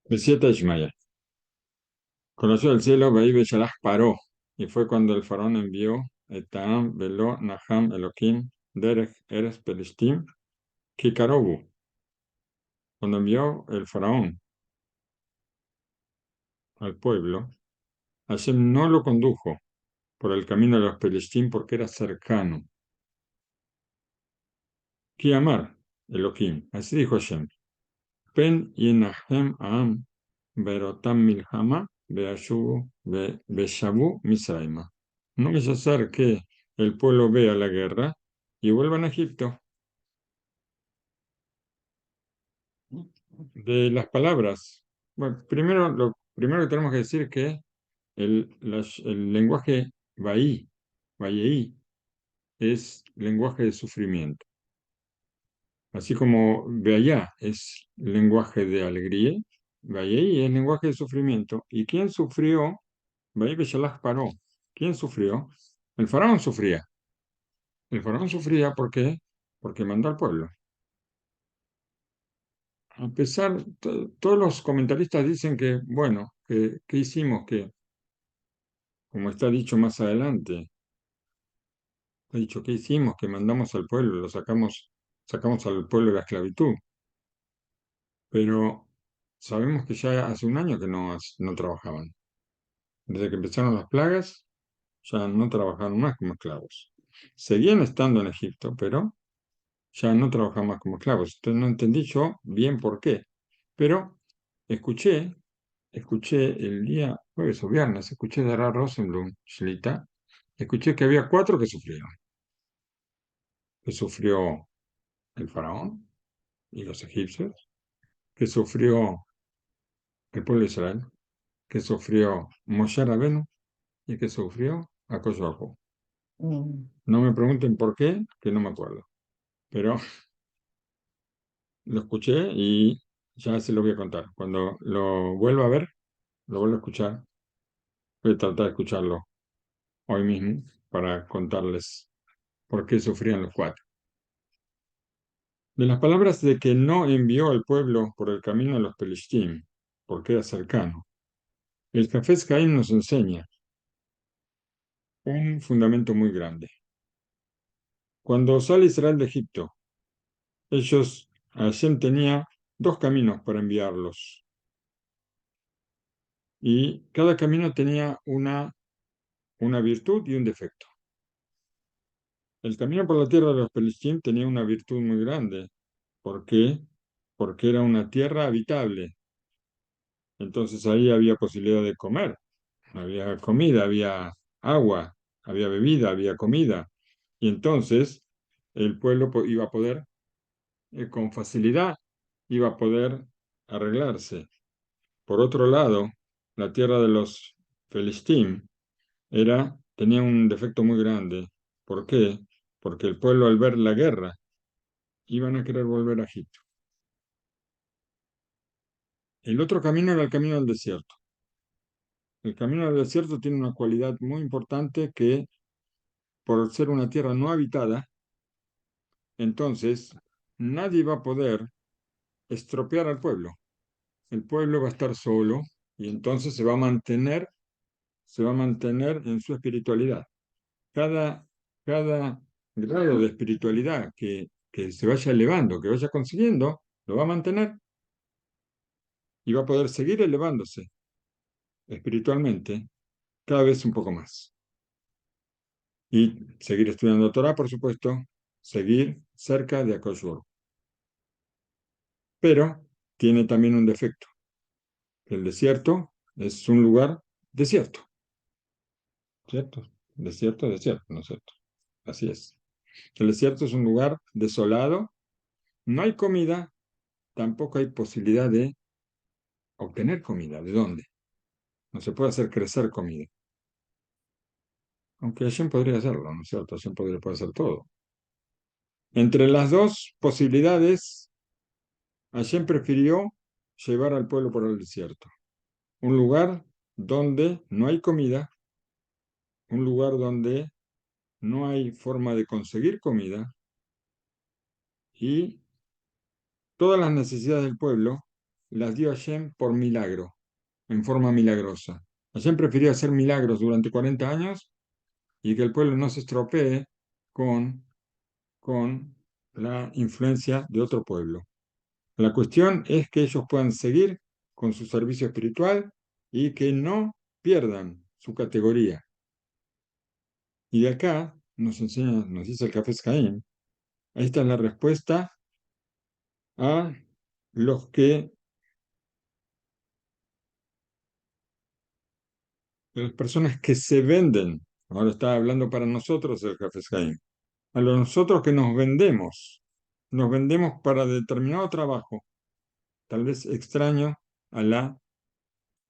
Besieta Ishmael. Conoció el cielo, Beí Beshalach paró, y fue cuando el faraón envió Etaam, Beló, Naham, Elohim, Derech, Eres, Pelishtim, Kikarobu. Cuando envió el faraón al pueblo, Hashem no lo condujo por el camino de los Pelishtim porque era cercano. Kiamar, Elohim, así dijo Hashem, Pen Yenahem Aam, Berotam Milhama, Beashubu, Beshabu, Misraima. No vaya a ser que el pueblo vea la guerra y vuelvan a Egipto. De las palabras. Bueno, primero, lo primero que tenemos que decir es que el lenguaje baí, es lenguaje de sufrimiento. Así como beayá es lenguaje de alegría, baí es lenguaje de sufrimiento. ¿Y quién sufrió? Baí Beshalach paró. ¿Quién sufrió? El faraón sufría. El faraón sufría porque mandó al pueblo. A pesar, todos los comentaristas dicen que, bueno, que hicimos que, como está dicho más adelante, ha dicho que hicimos, que mandamos al pueblo, sacamos al pueblo de la esclavitud, pero sabemos que ya hace un año que no trabajaban. Desde que empezaron las plagas, ya no trabajaron más como esclavos. Seguían estando en Egipto, pero ya no trabajaban más como esclavos. Entonces no entendí yo bien por qué. Pero escuché el día jueves o viernes, escuché de Ra Rosenblum, Shlita, escuché que había cuatro que sufrieron. Que sufrió el faraón y los egipcios, que sufrió el pueblo de Israel, que sufrió Moshe Rabenu y que sufrió Acosh Bajú. No me pregunten por qué, que no me acuerdo, pero lo escuché y ya se lo voy a contar. Cuando lo vuelva a ver, lo vuelvo a escuchar, voy a tratar de escucharlo hoy mismo para contarles por qué sufrían los cuatro. De las palabras de que no envió al pueblo por el camino de los Pelishtim, porque era cercano, el Jafetz Haim nos enseña un fundamento muy grande. Cuando sale Israel de Egipto, Hashem tenía dos caminos para enviarlos, y cada camino tenía una virtud y un defecto. El camino por la tierra de los Pelishtim tenía una virtud muy grande. ¿Por qué? Porque era una tierra habitable. Entonces ahí había posibilidad de comer. Había comida, había agua, había bebida, había comida. Y entonces el pueblo iba a poder, con facilidad, iba a poder arreglarse. Por otro lado, la tierra de los Filistim tenía un defecto muy grande. ¿Por qué? Porque el pueblo al ver la guerra iban a querer volver a Egipto. El otro camino era el camino del desierto. El camino del desierto tiene una cualidad muy importante que, por ser una tierra no habitada, entonces nadie va a poder estropear al pueblo. El pueblo va a estar solo y entonces se va a mantener en su espiritualidad. Cada, cada grado de espiritualidad que se vaya elevando, que vaya consiguiendo, lo va a mantener y va a poder seguir elevándose espiritualmente cada vez un poco más. Y seguir estudiando Torah, por supuesto, seguir cerca de Akadosh Baruj Hu. Pero tiene también un defecto. El desierto es un lugar desierto, ¿cierto? Desierto, ¿no es cierto? Así es. El desierto es un lugar desolado, no hay comida, tampoco hay posibilidad de obtener comida. ¿De dónde? No se puede hacer crecer comida. Aunque Hashem podría hacerlo, ¿no es cierto? Hashem puede hacer todo. Entre las dos posibilidades, Hashem prefirió llevar al pueblo por el desierto. Un lugar donde no hay comida, un lugar donde no hay forma de conseguir comida y todas las necesidades del pueblo las dio Hashem por milagro, en forma milagrosa. Hashem prefirió hacer milagros durante 40 años y que el pueblo no se estropee con, con la influencia de otro pueblo. La cuestión es que ellos puedan seguir con su servicio espiritual y que no pierdan su categoría. Y de acá nos enseña, nos dice el Hafez Haim, esta es la respuesta a los que, las personas que se venden. Ahora está hablando para nosotros el Hafez Haim. A los nosotros que nos vendemos para determinado trabajo, tal vez extraño a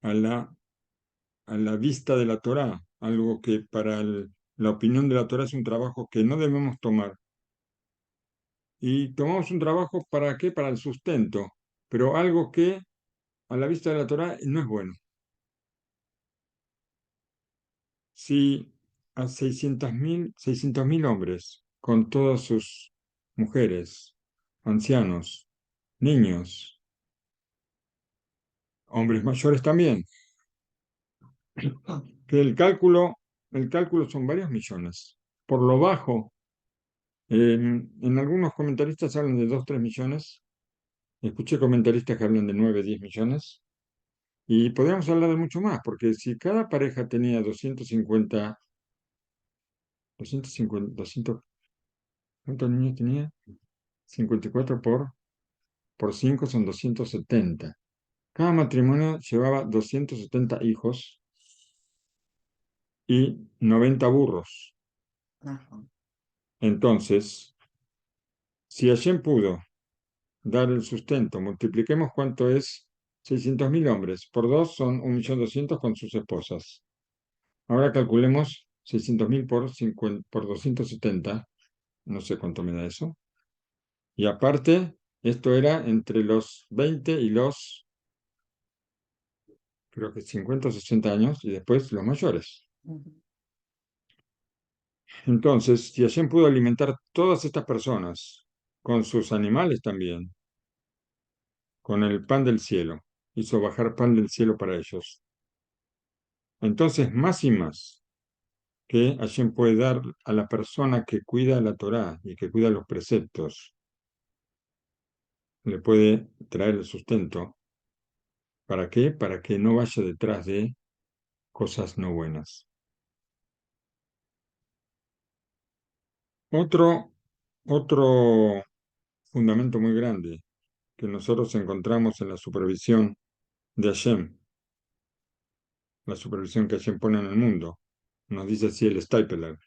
a la, a la vista de la Torá, algo que para la opinión de la Torá es un trabajo que no debemos tomar. Y tomamos un trabajo ¿para qué? Para el sustento, pero algo que a la vista de la Torá no es bueno. Si a 600.000 hombres, con todas sus mujeres, ancianos, niños, hombres mayores también, que el cálculo son varios millones. Por lo bajo, en algunos comentaristas hablan de 2 3 millones. Escuché comentaristas que hablan de 9 10 millones. Y podríamos hablar de mucho más, porque si cada pareja tenía 250, ¿cuántos niños tenía? 54 por 5 son 270. Cada matrimonio llevaba 270 hijos y 90 burros. Ajá. Entonces, si Hashem pudo dar el sustento, multipliquemos cuánto es 600.000 hombres. Por 2 son 1.200.000 con sus esposas. Ahora calculemos 600.000 por 270. No sé cuánto me da eso. Y aparte, esto era entre los 20 y los, creo que 50 o 60 años, y después los mayores. Entonces, si Hashem pudo alimentar todas estas personas, con sus animales también, con el pan del cielo, hizo bajar pan del cielo para ellos. Entonces, más y más que Hashem puede dar a la persona que cuida la Torá y que cuida los preceptos, le puede traer el sustento. ¿Para qué? Para que no vaya detrás de cosas no buenas. Otro, otro fundamento muy grande que nosotros encontramos en la supervisión de Hashem, la supervisión que Hashem pone en el mundo, nos dice así el Stipler,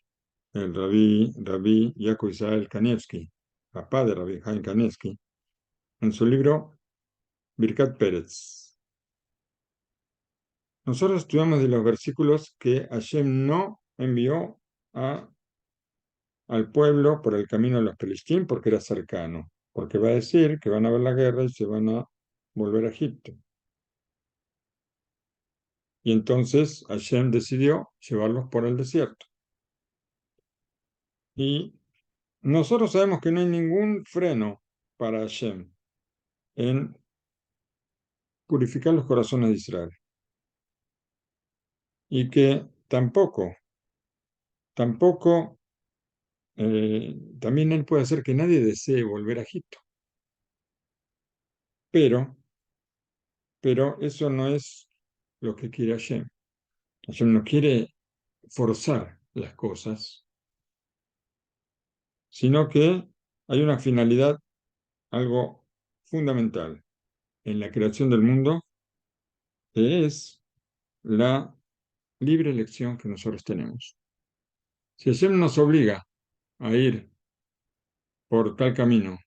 el Rabí Yaakov Israel Kanevsky, papá de Rabí Haim Kanevsky, en su libro Birkat Pérez. Nosotros estudiamos de los versículos que Hashem no envió al pueblo por el camino de los Pelistín porque era cercano, porque va a decir que van a ver la guerra y se van a volver a Egipto. Y entonces Hashem decidió llevarlos por el desierto. Y nosotros sabemos que no hay ningún freno para Hashem en purificar los corazones de Israel. Y que tampoco, también Él puede hacer que nadie desee volver a Egipto. Pero eso no es lo que quiere Hashem. Hashem no quiere forzar las cosas, sino que hay una finalidad, algo fundamental en la creación del mundo, que es la libre elección que nosotros tenemos. Si Hashem nos obliga a ir por tal camino,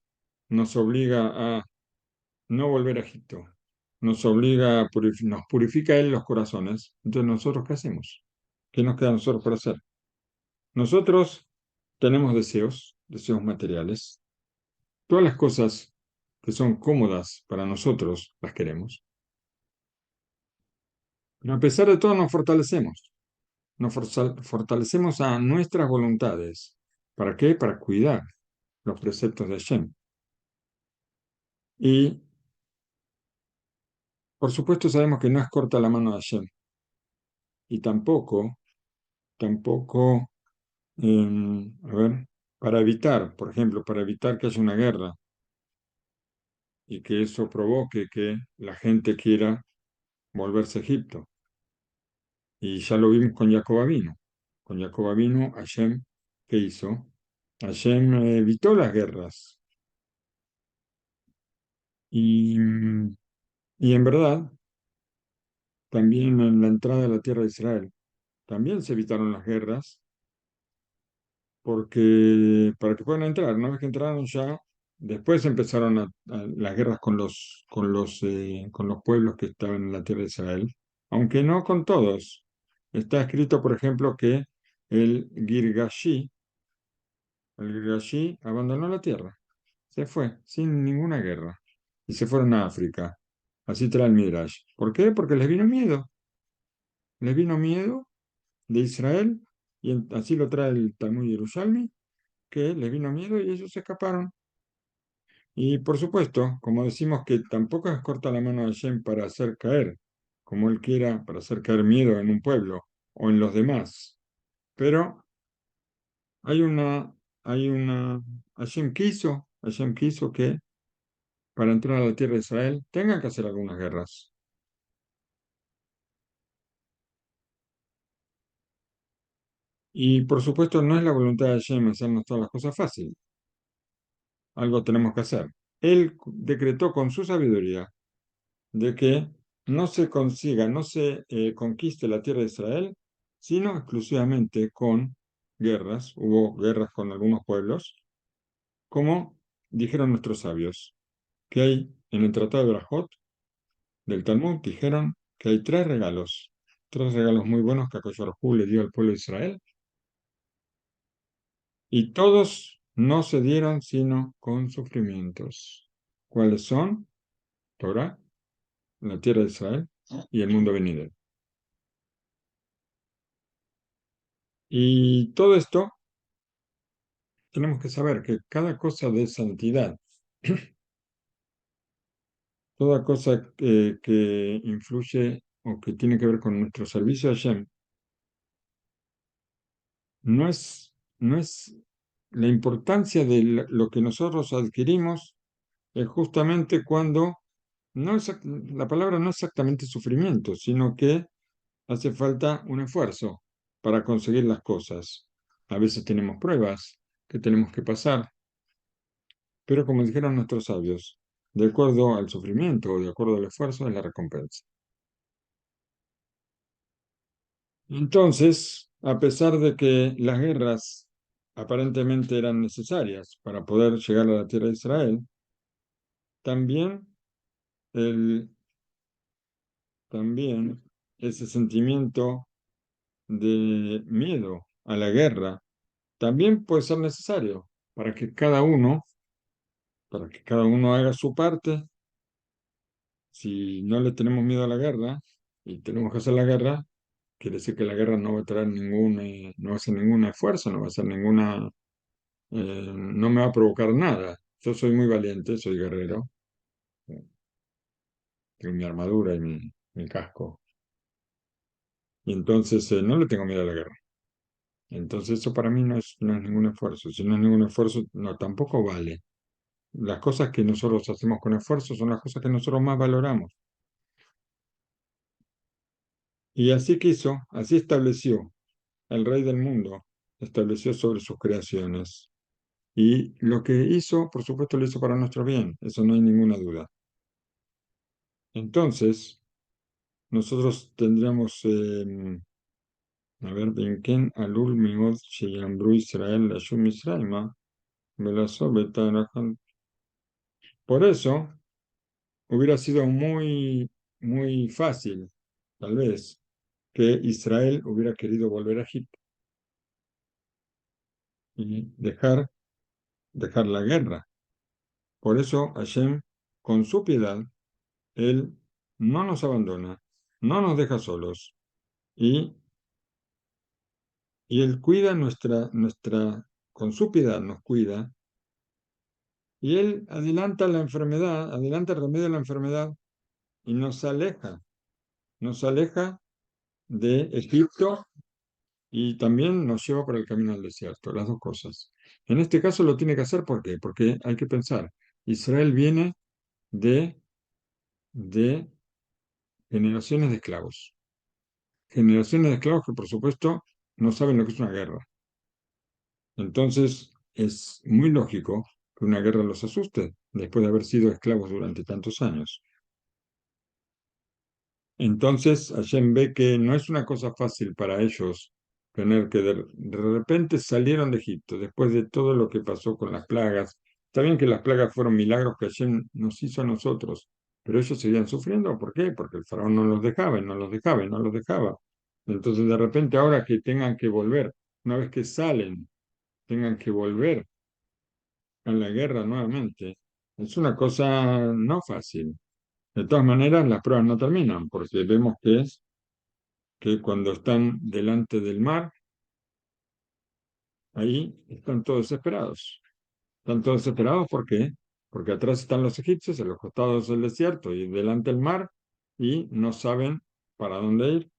nos obliga a no volver a Egipto, nos obliga a nos purifica Él los corazones, entonces nosotros ¿qué hacemos? ¿Qué nos queda a nosotros por hacer? Nosotros tenemos deseos materiales. Todas las cosas que son cómodas para nosotros las queremos. Pero a pesar de todo fortalecemos a nuestras voluntades. ¿Para qué? Para cuidar los preceptos de Hashem. Y Por supuesto sabemos que no es corta la mano de Hashem y tampoco, a ver, para evitar, por ejemplo, para evitar que haya una guerra y que eso provoque que la gente quiera volverse a Egipto. Y ya lo vimos con Jacob Avino. Con Jacob Avino, Hashem, ¿qué hizo? Hashem evitó las guerras. Y, y en verdad, también en la entrada a la tierra de Israel, también se evitaron las guerras porque para que puedan entrar, una vez que entraron ya, después empezaron las guerras con los pueblos que estaban en la tierra de Israel, aunque no con todos. Está escrito, por ejemplo, que el Girgashi, el Girgashi abandonó la tierra, se fue sin ninguna guerra y se fueron a África. Así trae el Midrash. ¿Por qué? Porque les vino miedo de Israel y así lo trae el Talmud Yerushalmi que les vino miedo y ellos se escaparon. Y por supuesto, como decimos que tampoco es corta la mano de Hashem para hacer caer, como él quiera, para hacer caer miedo en un pueblo o en los demás. Pero hay una, hay una, Hashem quiso que para entrar a la tierra de Israel tengan que hacer algunas guerras. Y por supuesto no es la voluntad de Hashem hacernos todas las cosas fáciles. Algo tenemos que hacer. Él decretó con su sabiduría de que no se consiga, no se conquiste la tierra de Israel, sino exclusivamente con guerras. Hubo guerras con algunos pueblos, como dijeron nuestros sabios, que hay en el Tratado de Brajot del Talmud, dijeron que hay tres regalos muy buenos que Akadosh Baruj Hu le dio al pueblo de Israel, y todos no se dieron sino con sufrimientos. ¿Cuáles son? Torah, la tierra de Israel y el mundo venidero. Y todo esto tenemos que saber que cada cosa de santidad, toda cosa que influye o que tiene que ver con nuestro servicio a Hashem, no es la importancia de lo que nosotros adquirimos, es justamente cuando la palabra no es exactamente sufrimiento, sino que hace falta un esfuerzo para conseguir las cosas. A veces tenemos pruebas que tenemos que pasar. Pero como dijeron nuestros sabios, de acuerdo al sufrimiento o de acuerdo al esfuerzo es la recompensa. Entonces, a pesar de que las guerras aparentemente eran necesarias para poder llegar a la tierra de Israel, también, el, también ese sentimiento de miedo a la guerra también puede ser necesario para que cada uno, para que cada uno haga su parte. Si no le tenemos miedo a la guerra y tenemos que hacer la guerra, quiere decir que la guerra no va a traer no va a hacer ningún esfuerzo, no va a hacer no me va a provocar nada. Yo soy muy valiente, soy guerrero, eh, tengo mi armadura y mi casco, y entonces no le tengo miedo a la guerra. Entonces eso para mí no es ningún esfuerzo. Si no es ningún esfuerzo, no, tampoco vale. Las cosas que nosotros hacemos con esfuerzo son las cosas que nosotros más valoramos. Y así quiso, así estableció el rey del mundo, estableció sobre sus creaciones. Y lo que hizo, por supuesto, lo hizo para nuestro bien, eso no hay ninguna duda. Entonces, nosotros tendríamos, a ver, Benken alul miod sheyambru Israel lashum Misraima, velasó betarajan. Por eso, hubiera sido muy, muy fácil, tal vez, que Israel hubiera querido volver a Egipto y dejar la guerra. Por eso, Hashem, con su piedad, Él no nos abandona, no nos deja solos y, y Él cuida con su piedad nos cuida y Él adelanta la enfermedad, adelanta el remedio de la enfermedad y nos aleja de Egipto y también nos lleva por el camino al desierto, las dos cosas. En este caso lo tiene que hacer, ¿por qué? Porque hay que pensar, Israel viene de, de generaciones de esclavos. Generaciones de esclavos que, por supuesto, no saben lo que es una guerra. Entonces, es muy lógico que una guerra los asuste después de haber sido esclavos durante tantos años. Entonces, Hashem ve que no es una cosa fácil para ellos tener que de repente salieron de Egipto después de todo lo que pasó con las plagas. Está bien que las plagas fueron milagros que Hashem nos hizo a nosotros, pero ellos seguían sufriendo. ¿Por qué? Porque el faraón no los dejaba, y no los dejaba, y no los dejaba. Entonces, de repente, ahora que tengan que volver, una vez que salen, tengan que volver a la guerra nuevamente, es una cosa no fácil. De todas maneras, las pruebas no terminan, porque vemos que cuando están delante del mar, ahí están todos desesperados. Están todos desesperados, ¿por qué? Porque atrás están los egipcios, a los costados del desierto y delante el mar, y no saben para dónde ir.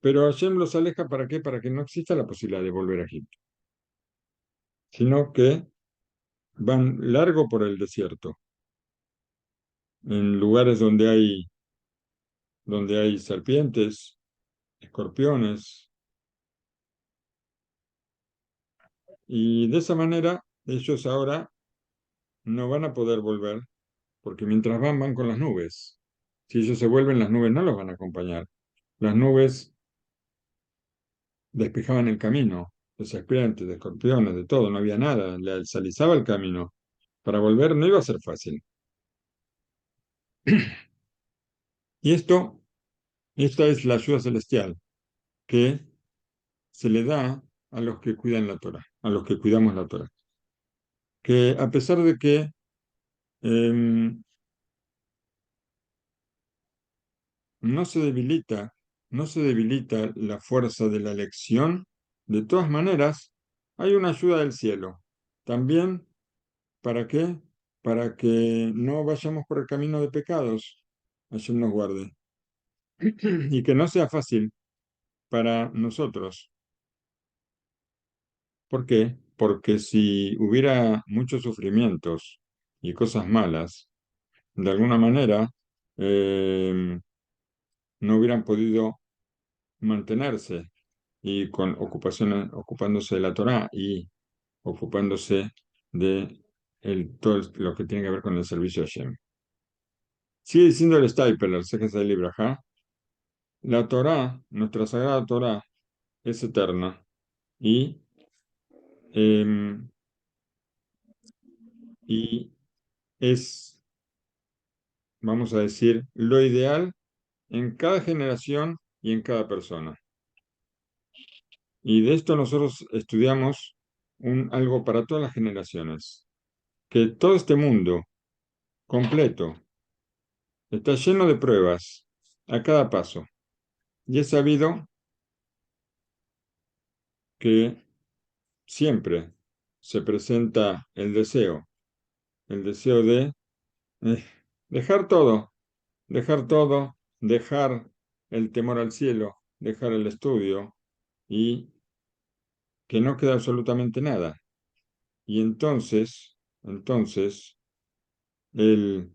Pero Hashem los aleja, ¿para qué? Para que no exista la posibilidad de volver a Egipto, sino que van largo por el desierto, en lugares donde hay serpientes, escorpiones, y de esa manera ellos ahora no van a poder volver, porque mientras van con las nubes. Si ellos se vuelven, las nubes no los van a acompañar. Las nubes despejaban el camino, de serpientes, de escorpiones, de todo, no había nada, le alisaba el camino. Para volver no iba a ser fácil. Y esta es la ayuda celestial que se le da a los que cuidan la Torah, a los que cuidamos la Torah. Que a pesar de que em, no se debilita, no se debilita la fuerza de la elección, de todas maneras, hay una ayuda del cielo. También, ¿para qué? Para que no vayamos por el camino de pecados. Hashem nos guarde. Y que no sea fácil para nosotros. ¿Por qué? Porque si hubiera muchos sufrimientos y cosas malas, de alguna manera, eh, no hubieran podido mantenerse y con ocupaciones, ocupándose de la Torá y ocupándose de todo lo que tiene que ver con el servicio a Hashem. Sigue diciendo el Stipler, el Sejes del libro, ajá. La Torá, nuestra sagrada Torá, es eterna y, em, y es, vamos a decir, lo ideal en cada generación y en cada persona. Y de esto nosotros estudiamos algo para todas las generaciones, que todo este mundo completo está lleno de pruebas a cada paso. Y es sabido que siempre se presenta el deseo de eh, dejar todo, dejar todo, dejar el temor al cielo, dejar el estudio y que no queda absolutamente nada. Y entonces, el,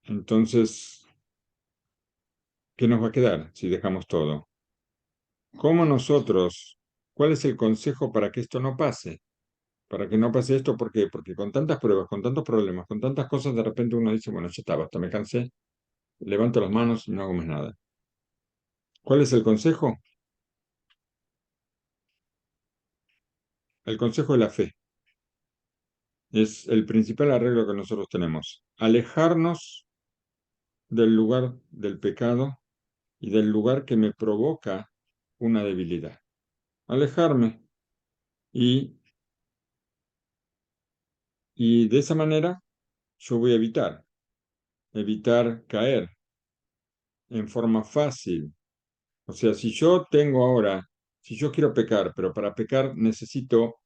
entonces, ¿qué nos va a quedar si dejamos todo? ¿Cómo nosotros, cuál es el consejo para que esto no pase? Para que no pase esto, ¿por qué? Porque con tantas pruebas, con tantos problemas, con tantas cosas, de repente uno dice, bueno, ya está, basta, me cansé, levanto las manos y no hago más nada. ¿Cuál es el consejo? El consejo de la fe. Es el principal arreglo que nosotros tenemos. Alejarnos del lugar del pecado y del lugar que me provoca una debilidad. Alejarme y, y de esa manera yo voy a evitar caer en forma fácil. O sea, si yo tengo ahora, si yo quiero pecar, pero para pecar necesito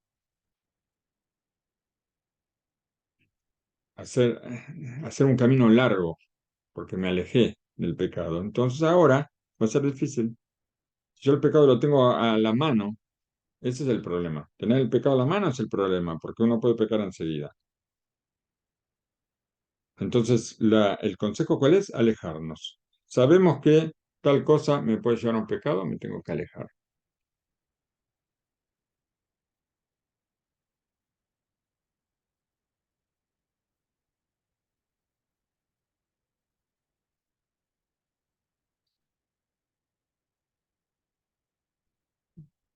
hacer un camino largo, porque me alejé del pecado. Entonces ahora va a ser difícil. Si yo el pecado lo tengo a la mano, ese es el problema. Tener el pecado a la mano es el problema, porque uno puede pecar enseguida. Entonces, el consejo, ¿cuál es? Alejarnos. Sabemos que tal cosa me puede llevar a un pecado, me tengo que alejar.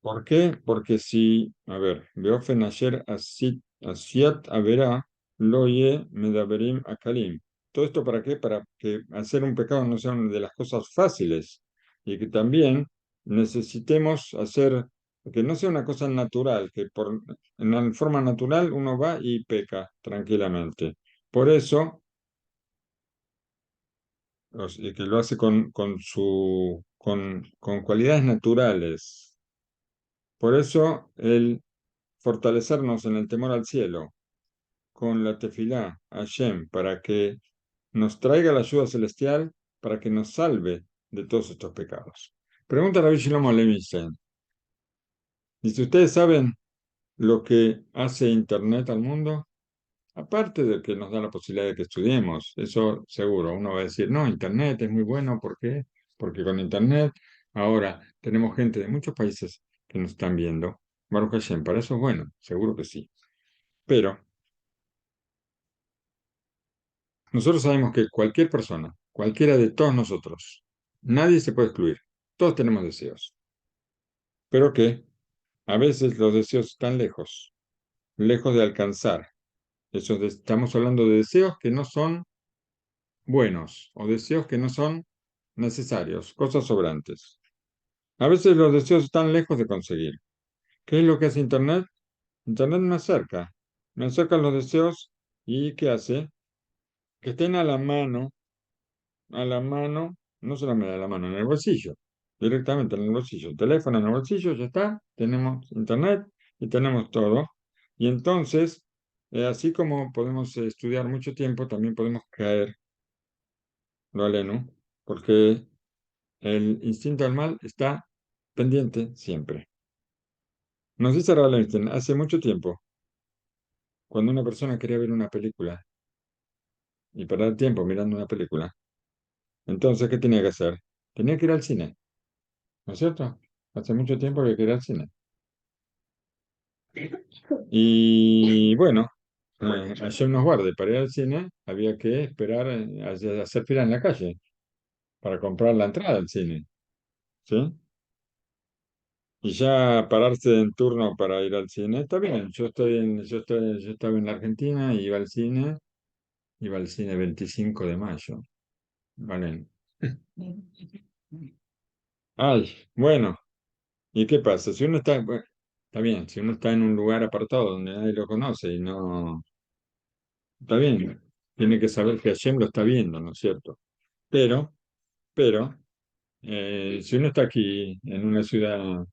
¿Por qué? Porque si, a ver, Beofen Asher Asiat Avera Loye Medaberim Akalim. ¿Todo esto para qué? Para que hacer un pecado no sea una de las cosas fáciles y que también necesitemos hacer, que no sea una cosa natural, que en la forma natural uno va y peca tranquilamente. Por eso, y que lo hace con cualidades naturales. Por eso, el fortalecernos en el temor al cielo con la tefilá a Hashem para que nos traiga la ayuda celestial para que nos salve de todos estos pecados. Pregunta a Rabbi Shlomo Levinstein. Dice, ¿ustedes saben lo que hace Internet al mundo? Aparte de que nos da la posibilidad de que estudiemos, eso seguro, uno va a decir, no, Internet es muy bueno, ¿por qué? Porque con Internet ahora tenemos gente de muchos países que nos están viendo. Baruch Hashem, para eso es bueno, seguro que sí. Pero nosotros sabemos que cualquier persona, cualquiera de todos nosotros, nadie se puede excluir. Todos tenemos deseos, pero que a veces los deseos están lejos, lejos de alcanzar. Estamos hablando de deseos que no son buenos o deseos que no son necesarios, cosas sobrantes. A veces los deseos están lejos de conseguir. ¿Qué es lo que hace Internet? Internet me acerca los deseos y ¿qué hace? Que estén a la mano, no solamente a la mano, en el bolsillo, directamente en el bolsillo, el teléfono en el bolsillo, ya está, tenemos internet y tenemos todo. Y entonces, así como podemos estudiar mucho tiempo, también podemos caer, lo aleno, porque el instinto del mal está pendiente siempre. Nos dice Ralph Einstein, hace mucho tiempo, cuando una persona quería ver una película y perder tiempo mirando una película, entonces, ¿qué tenía que hacer? Tenía que ir al cine, ¿no es cierto? Hace mucho tiempo que quería ir al cine. Y bueno, ayer nos guarde, para ir al cine había que esperar, hacer fila en la calle para comprar la entrada al cine, ¿sí? Y ya pararse en turno para ir al cine, está bien. Yo estaba en la Argentina y iba al cine 25 de mayo, ¿vale? Ay, bueno, ¿y qué pasa? Si uno está, bueno, está bien, si uno está en un lugar apartado donde nadie lo conoce y no, está bien, tiene que saber que Hashem lo está viendo, ¿no es cierto? Pero, pero, si uno está aquí en una ciudad,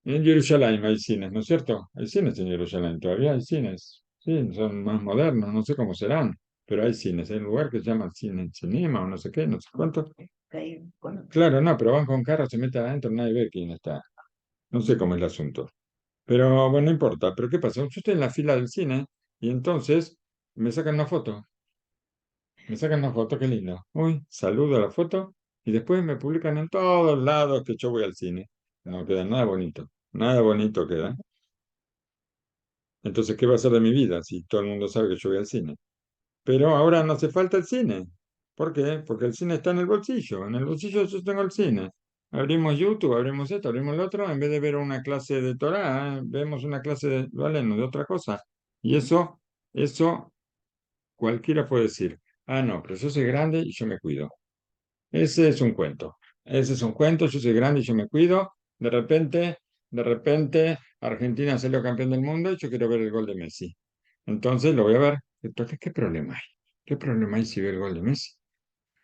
en Jerusalén hay cines, ¿no es cierto? Hay cines en Jerusalén, todavía hay cines, sí, son más modernos, no sé cómo serán, pero hay cines, hay un lugar que se llama cine, cinema o no sé qué, no sé cuánto. Claro, no, pero van con carro, se meten adentro, nadie ve quién está. No sé cómo es el asunto. Pero bueno, no importa. Pero ¿qué pasa? Yo estoy en la fila del cine y entonces me sacan una foto. Me sacan una foto, qué lindo. Uy, saludo a la foto y después me publican en todos lados que yo voy al cine. No queda nada bonito. Nada bonito queda. Entonces, ¿qué va a ser de mi vida si todo el mundo sabe que yo voy al cine? Pero ahora no hace falta el cine. ¿Por qué? Porque el cine está en el bolsillo. En el bolsillo yo tengo el cine. Abrimos YouTube, abrimos esto, abrimos lo otro. En vez de ver una clase de Torah, vemos una clase de, vale, no, de otra cosa. Y eso cualquiera puede decir, ah, no, pero yo soy grande y yo me cuido. Ese es un cuento. Ese es un cuento, yo soy grande y yo me cuido. De repente, Argentina salió campeón del mundo y yo quiero ver el gol de Messi. Entonces lo voy a ver. Entonces, ¿qué problema hay? ¿Qué problema hay si veo el gol de Messi?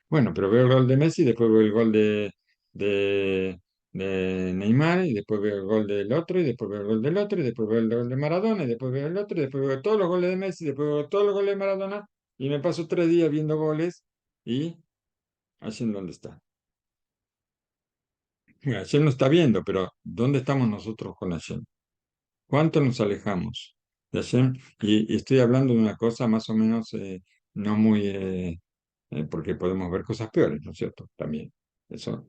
Bueno, pero veo el gol de Messi, después veo el gol de, de Neymar, y después veo el gol del otro, y después veo el gol del otro, y después veo el gol de Maradona, y después veo el otro, y después veo todos los goles de Messi, y después veo todos los goles de Maradona, Y me paso 3 días viendo goles y Hashem, ¿dónde está? Bueno, Hashem no está viendo, pero ¿dónde estamos nosotros con Hashem? ¿Cuánto nos alejamos de Hashem? Y estoy hablando de una cosa más o menos no muy, porque podemos ver cosas peores, ¿no es cierto? También, eso,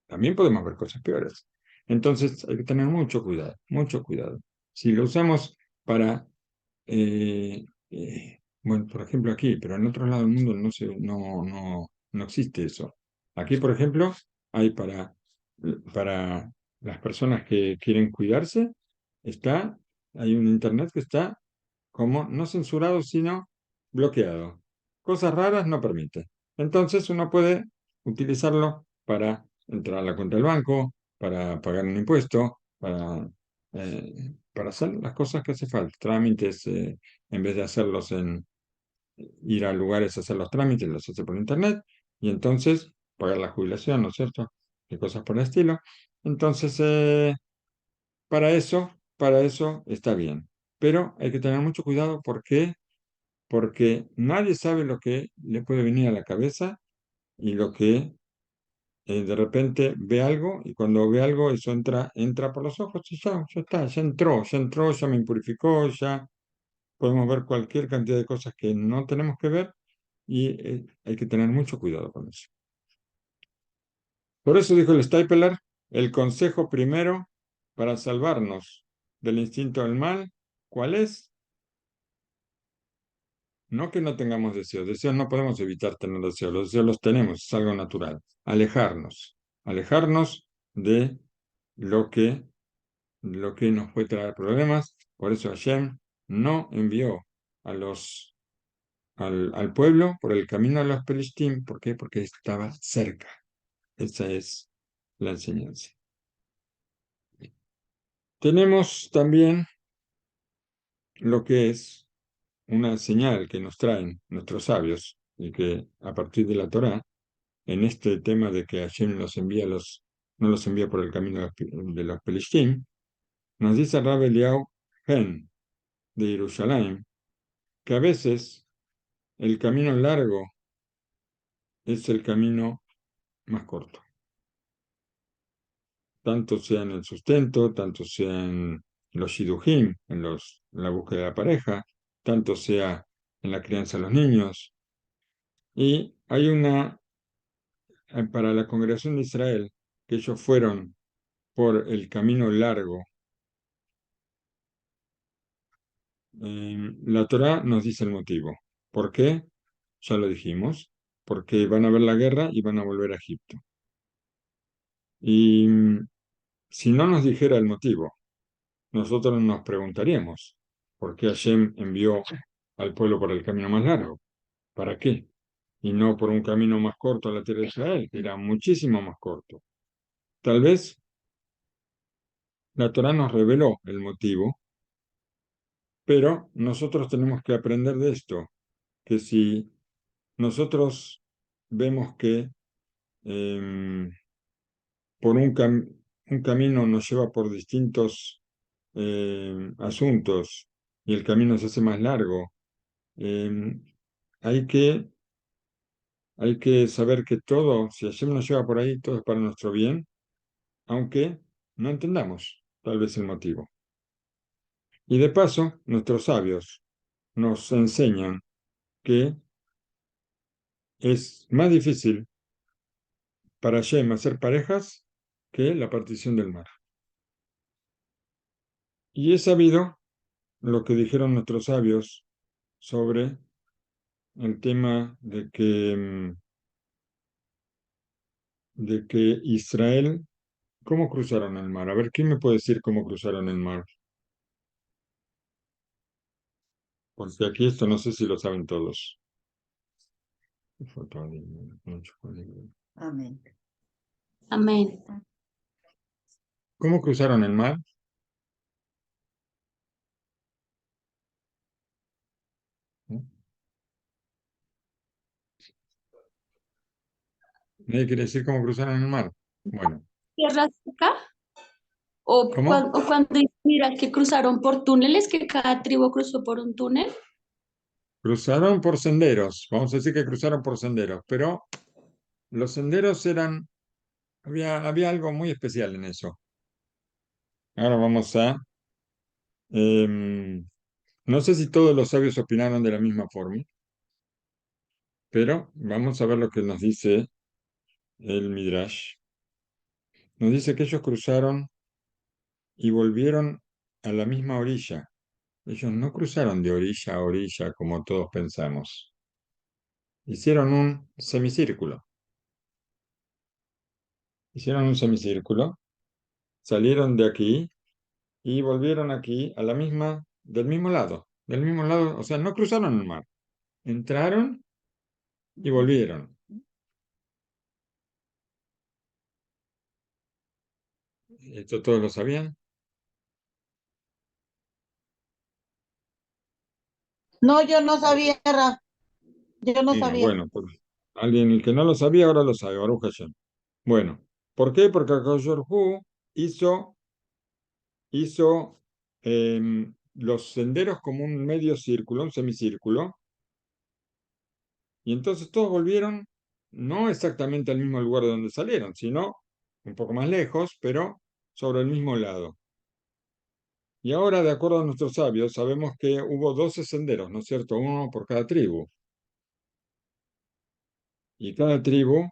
también podemos ver cosas peores. Entonces hay que tener mucho cuidado, mucho cuidado. Si lo usamos para, bueno, por ejemplo aquí, pero en otros lados del mundo no existe eso. Aquí, por ejemplo, hay para las personas que quieren cuidarse, está, hay un internet que está como no censurado, sino bloqueado. Cosas raras no permite. Entonces uno puede utilizarlo para entrar a la cuenta del banco, para pagar un impuesto, para hacer las cosas que hace falta. Trámites, en vez de hacerlos ir a lugares a hacer los trámites, los hace por internet, y entonces pagar la jubilación, ¿no es cierto? Y cosas por el estilo. Entonces, para eso está bien. Pero hay que tener mucho cuidado porque nadie sabe lo que le puede venir a la cabeza y lo que de repente ve algo y cuando ve algo eso entra por los ojos y ya está, ya entró, ya me impurificó, ya podemos ver cualquier cantidad de cosas que no tenemos que ver y hay que tener mucho cuidado con eso. Por eso dijo el Stapler, el consejo primero para salvarnos del instinto del mal, ¿cuál es? No que no tengamos deseos no podemos evitar tener deseos, los deseos los tenemos, es algo natural. Alejarnos de lo que, lo que nos puede traer problemas. Por eso Hashem no envió al pueblo por el camino de los Pelishtim. ¿Por qué? Porque estaba cerca. Esa es la enseñanza. Tenemos también lo que es una señal que nos traen nuestros sabios y que a partir de la Torá en este tema de que Hashem no los envía por el camino de los Pelishtim, nos dice Rab Eliyahu Hen de Jerusalén que a veces el camino largo es el camino más corto, tanto sea en el sustento, tanto sea en los shidujim, en la búsqueda de la pareja, tanto sea en la crianza de los niños. Y hay para la congregación de Israel, que ellos fueron por el camino largo. La Torá nos dice el motivo. ¿Por qué? Ya lo dijimos. Porque van a ver la guerra y van a volver a Egipto. Y si no nos dijera el motivo, nosotros nos preguntaríamos, ¿por qué Hashem envió al pueblo por el camino más largo? ¿Para qué? Y no por un camino más corto a la tierra de Israel, que era muchísimo más corto. Tal vez la Torá nos reveló el motivo, pero nosotros tenemos que aprender de esto, que si nosotros vemos que em, por un camino nos lleva por distintos asuntos y el camino se hace más largo, em, hay que, hay que saber que todo, si Hashem nos lleva por ahí, todo es para nuestro bien, aunque no entendamos tal vez el motivo. Y de paso, nuestros sabios nos enseñan que es más difícil para Hashem hacer parejas que la partición del mar. Y he sabido lo que dijeron nuestros sabios sobre el tema de que Israel, ¿cómo cruzaron el mar? A ver, ¿quién me puede decir cómo cruzaron el mar? Porque aquí esto no sé si lo saben todos. Amén. Amén. ¿Cómo cruzaron el mar? ¿Eh? ¿Nadie quiere decir cómo cruzaron el mar? Bueno, ¿Tierra seca? ¿cómo? O cuando mira que cruzaron por túneles, que cada tribu cruzó por un túnel. Cruzaron por senderos, vamos a decir que cruzaron por senderos, pero los senderos eran, había algo muy especial en eso. Ahora vamos a, em, no sé si todos los sabios opinaron de la misma forma, pero vamos a ver lo que nos dice el Midrash. Nos dice que ellos cruzaron y volvieron a la misma orilla. Ellos no cruzaron de orilla a orilla como todos pensamos. Hicieron un semicírculo. Hicieron un semicírculo, salieron de aquí y volvieron aquí a la misma, del mismo lado, o sea, no cruzaron el mar. Entraron y volvieron. ¿Esto todos lo sabían? No, yo no sabía, yo no No, sabía. bueno, pues alguien que no lo sabía ahora lo sabe, Baruch Hashem. Bueno, ¿por qué? Porque Akadosh Hu hizo los senderos como un medio círculo, un semicírculo, y entonces todos volvieron no exactamente al mismo lugar de donde salieron, sino un poco más lejos, pero sobre el mismo lado. Y ahora, de acuerdo a nuestros sabios, sabemos que hubo 12 senderos, ¿no es cierto? Uno por cada tribu. Y cada tribu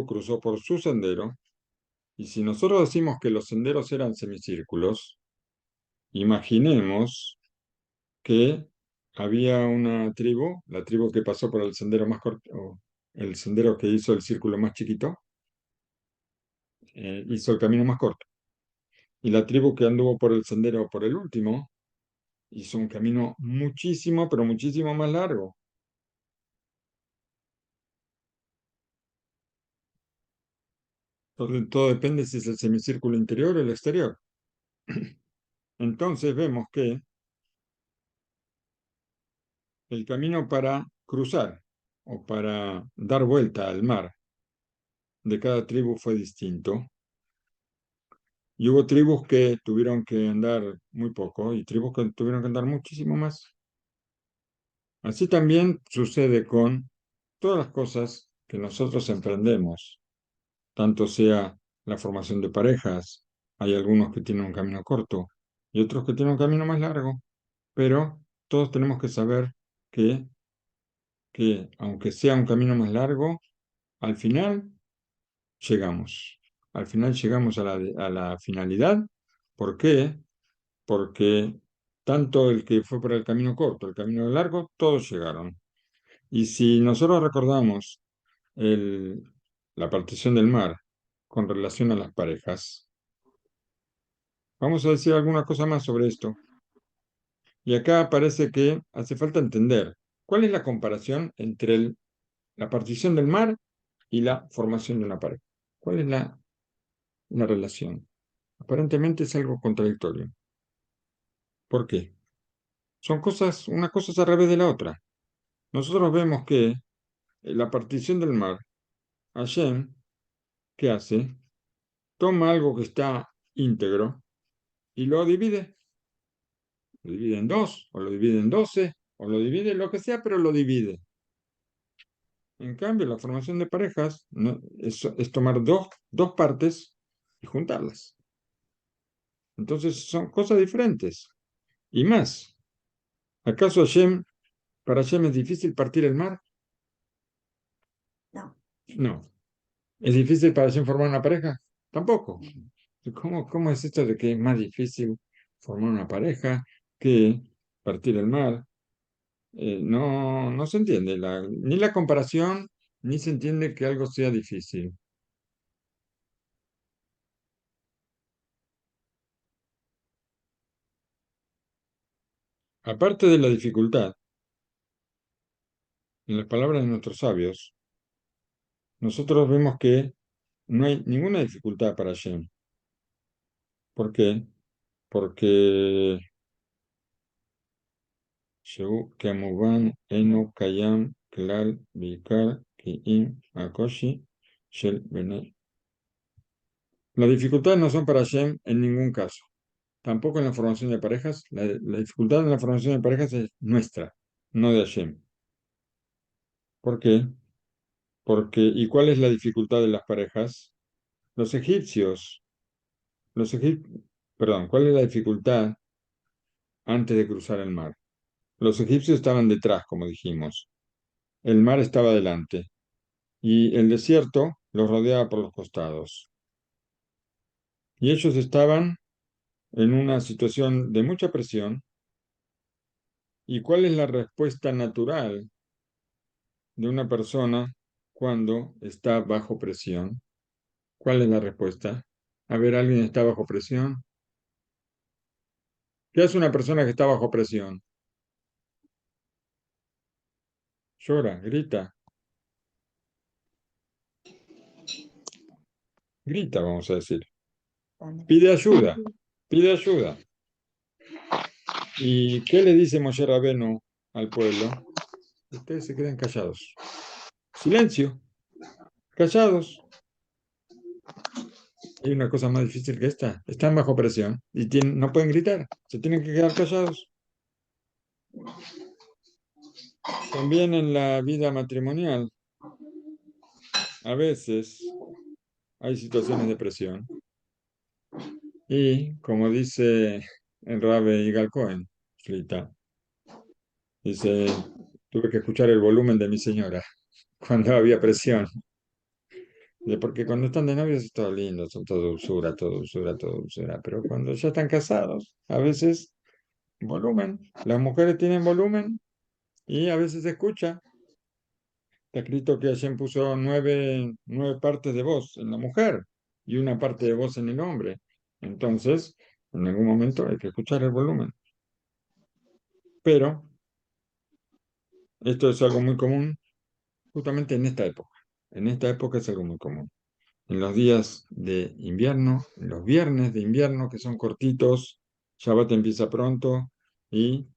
cruzó por su sendero. Y si nosotros decimos que los senderos eran semicírculos, imaginemos que había una tribu, la tribu que pasó por el sendero más corto, o el sendero que hizo el círculo más chiquito, hizo el camino más corto. Y la tribu que anduvo por el sendero por el último, hizo un camino muchísimo, pero muchísimo más largo. Entonces, todo depende si es el semicírculo interior o el exterior. Entonces vemos que el camino para cruzar o para dar vuelta al mar de cada tribu fue distinto. Y hubo tribus que tuvieron que andar muy poco y tribus que tuvieron que andar muchísimo más. Así también sucede con todas las cosas que nosotros emprendemos, tanto sea la formación de parejas, hay algunos que tienen un camino corto y otros que tienen un camino más largo, pero todos tenemos que saber que, que aunque sea un camino más largo, al final llegamos. Al final llegamos a la finalidad. ¿Por qué? Porque tanto el que fue por el camino corto, el camino largo, todos llegaron. Y si nosotros recordamos el- la partición del mar con relación a las parejas, vamos a decir alguna cosa más sobre esto. Y acá parece que hace falta entender cuál es la comparación entre la partición del mar y la formación de una pareja. ¿Cuál es la relación? Aparentemente es algo contradictorio. ¿Por qué? Son cosas, una cosa es al revés de la otra. Nosotros vemos que la partición del mar, Hashem, ¿qué hace? Toma algo que está íntegro y lo divide en dos, o lo divide en 12, o lo divide en lo que sea, pero lo divide. En cambio, la formación de parejas es tomar dos partes y juntarlas. Entonces son cosas diferentes. Y más, ¿acaso para Hashem es difícil partir el mar? No. No. ¿Es difícil para Hashem formar una pareja? Tampoco. ¿Cómo es esto de que es más difícil formar una pareja que partir el mar? No se entiende ni la comparación, ni se entiende que algo sea difícil. Aparte de la dificultad, en las palabras de nuestros sabios, nosotros vemos que no hay ninguna dificultad para Hashem. ¿Por qué? Porque כמובן אינו קיים כלל בעיקר כי אם הקושי של בני. Las dificultades no son para Hashem en ningún caso, tampoco en la formación de parejas. La dificultad en la formación de parejas es nuestra, no de Hashem. ¿Por qué? ¿Y cuál es la dificultad de las parejas? Los egipcios, los egip- perdón, ¿cuál es la dificultad antes de cruzar el mar? Los egipcios estaban detrás, como dijimos. El mar estaba delante y el desierto los rodeaba por los costados. Y ellos estaban en una situación de mucha presión. ¿Y cuál es la respuesta natural de una persona cuando está bajo presión? ¿Cuál es la respuesta? A ver, ¿alguien está bajo presión? ¿Qué hace una persona que está bajo presión? Llora, grita, vamos a decir. Pide ayuda, pide ayuda. ¿Y qué le dice Moshe Rabenu al pueblo? Ustedes se quedan callados. Silencio, callados. Hay una cosa más difícil que esta. Están bajo presión y no pueden gritar, se tienen que quedar callados. También en la vida matrimonial, a veces hay situaciones de presión. Y como dice el Rabbi Yigal Cohen, Shlita, dice, tuve que escuchar el volumen de mi señora cuando había presión. Porque cuando están de novios es todo lindo, son todo dulzura, todo dulzura, todo dulzura. Pero cuando ya están casados, a veces volumen. Las mujeres tienen volumen y a veces se escucha. Está escrito que Hashem puso nueve partes de voz en la mujer y una parte de voz en el hombre. Entonces, en algún momento hay que escuchar el volumen. Pero esto es algo muy común justamente en esta época. En esta época es algo muy común. En los días de invierno, en los viernes de invierno que son cortitos, Shabbat empieza pronto y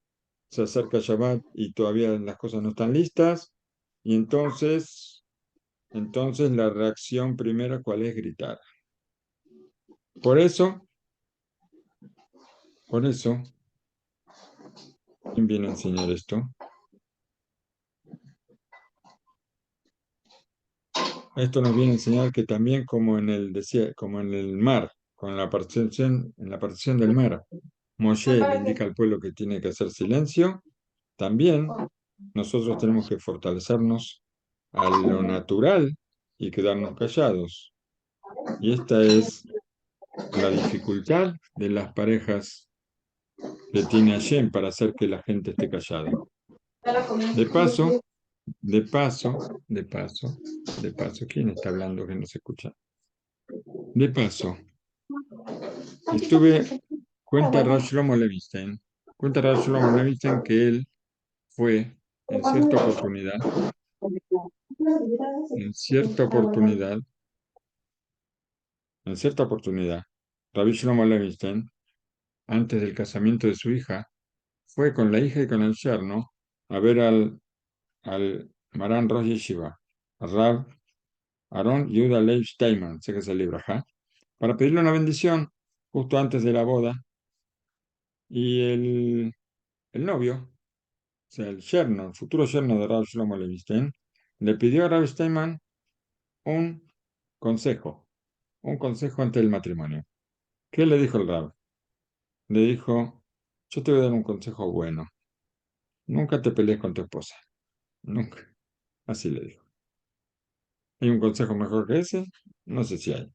se acerca Shabbat y todavía las cosas no están listas. Y entonces la reacción primera, ¿cuál es? Gritar. Por eso, ¿quién viene a enseñar esto? Esto nos viene a enseñar que también como en el desierto, como en el mar, en la partición del mar, Moshe le indica al pueblo que tiene que hacer silencio, también nosotros tenemos que fortalecernos a lo natural y quedarnos callados. Y esta es la dificultad de las parejas que tiene Hashem para hacer que la gente esté callada. De paso, de paso, de paso, de paso, ¿quién está hablando que no se escucha? De paso, cuenta Rav Shlomo Levinstein, cuenta Rav Shlomo Levinstein que él fue en cierta oportunidad, en cierta oportunidad, en cierta oportunidad, Rabbi Shlomo Levinstein, antes del casamiento de su hija, fue con la hija y con el yerno a ver al Maran Rosh Yeshiva, al Rav Aaron Yehuda Leib Steinman, sé que es el libro, ajá, para pedirle una bendición justo antes de la boda. Y el novio, o sea, el yerno, el futuro yerno de Rav Shlomo Levinstein, le pidió a Rav Steinman un consejo, un consejo antes del matrimonio. ¿Qué le dijo el Rav? Le dijo, yo te voy a dar un consejo bueno. Nunca te pelees con tu esposa. Nunca. Así le dijo. ¿Hay un consejo mejor que ese? No sé si hay.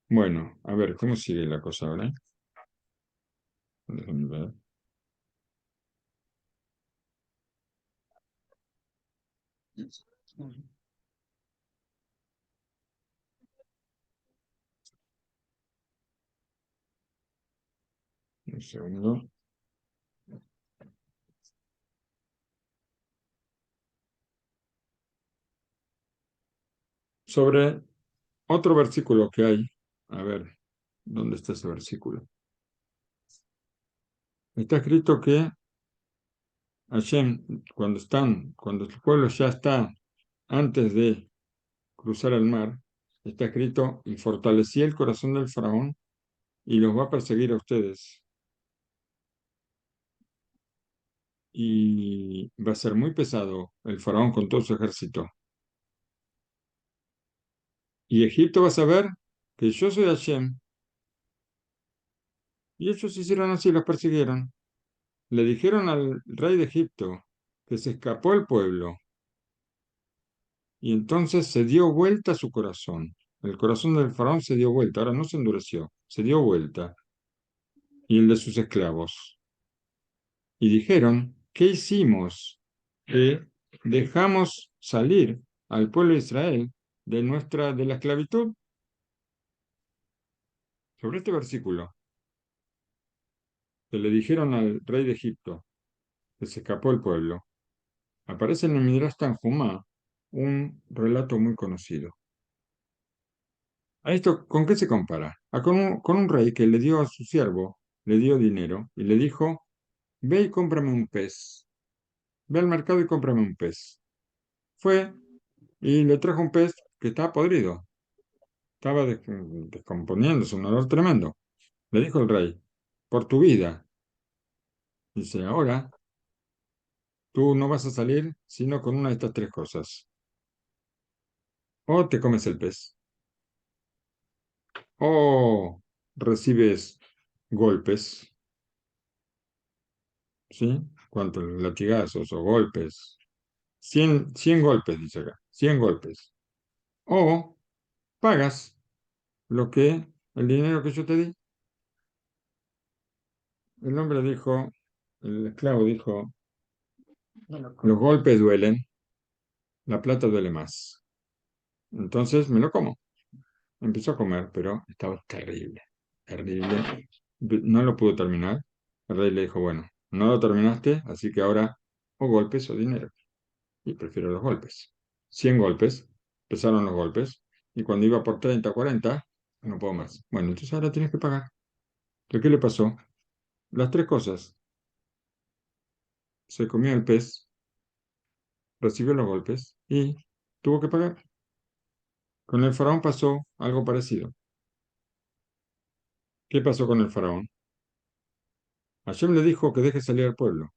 Bueno, a ver, ¿cómo sigue la cosa ahora? Déjame ver. Un segundo. Sobre otro versículo que hay. A ver, ¿dónde está ese versículo? Está escrito que Hashem, cuando el pueblo ya está antes de cruzar el mar, está escrito, y fortalecía el corazón del faraón y los va a perseguir a ustedes. Y va a ser muy pesado el faraón con todo su ejército. Y Egipto va a saber que yo soy Hashem. Y ellos hicieron así, los persiguieron. Le dijeron al rey de Egipto que se escapó el pueblo. Y entonces se dio vuelta su corazón. El corazón del faraón se dio vuelta. Ahora no se endureció, se dio vuelta. Y el de sus esclavos. Y dijeron, ¿qué hicimos? Que dejamos salir al pueblo de Israel de la esclavitud. Sobre este versículo, que le dijeron al rey de Egipto que se escapó el pueblo, aparece en el Midrash Tanjumá un relato muy conocido. ¿A esto con qué se compara? Con un rey que le dio a su siervo, le dio dinero y le dijo, ve y cómprame un pez. Ve al mercado y cómprame un pez. Fue y le trajo un pez que estaba podrido, estaba descomponiéndose, un olor tremendo. Le dijo el rey, por tu vida. Dice, ahora tú no vas a salir sino con una de estas tres cosas. O te comes el pez, o recibes golpes, ¿sí? ¿Cuántos latigazos o golpes? 100 golpes, dice acá, 100 golpes. O pagas el dinero que yo te di. El hombre dijo, el esclavo dijo, los golpes duelen, la plata duele más. Entonces me lo como. Empezó a comer, pero estaba terrible, terrible. No lo pudo terminar. El rey le dijo, bueno, no lo terminaste, así que ahora o golpes o dinero. Y prefiero los golpes. 100 golpes, empezaron los golpes, y cuando iba por 30 o 40, no puedo más. Bueno, entonces ahora tienes que pagar. ¿Pero qué le pasó? Las tres cosas. Se comió el pez, recibió los golpes y tuvo que pagar. Con el faraón pasó algo parecido. ¿Qué pasó con el faraón? Hashem le dijo que deje salir al pueblo.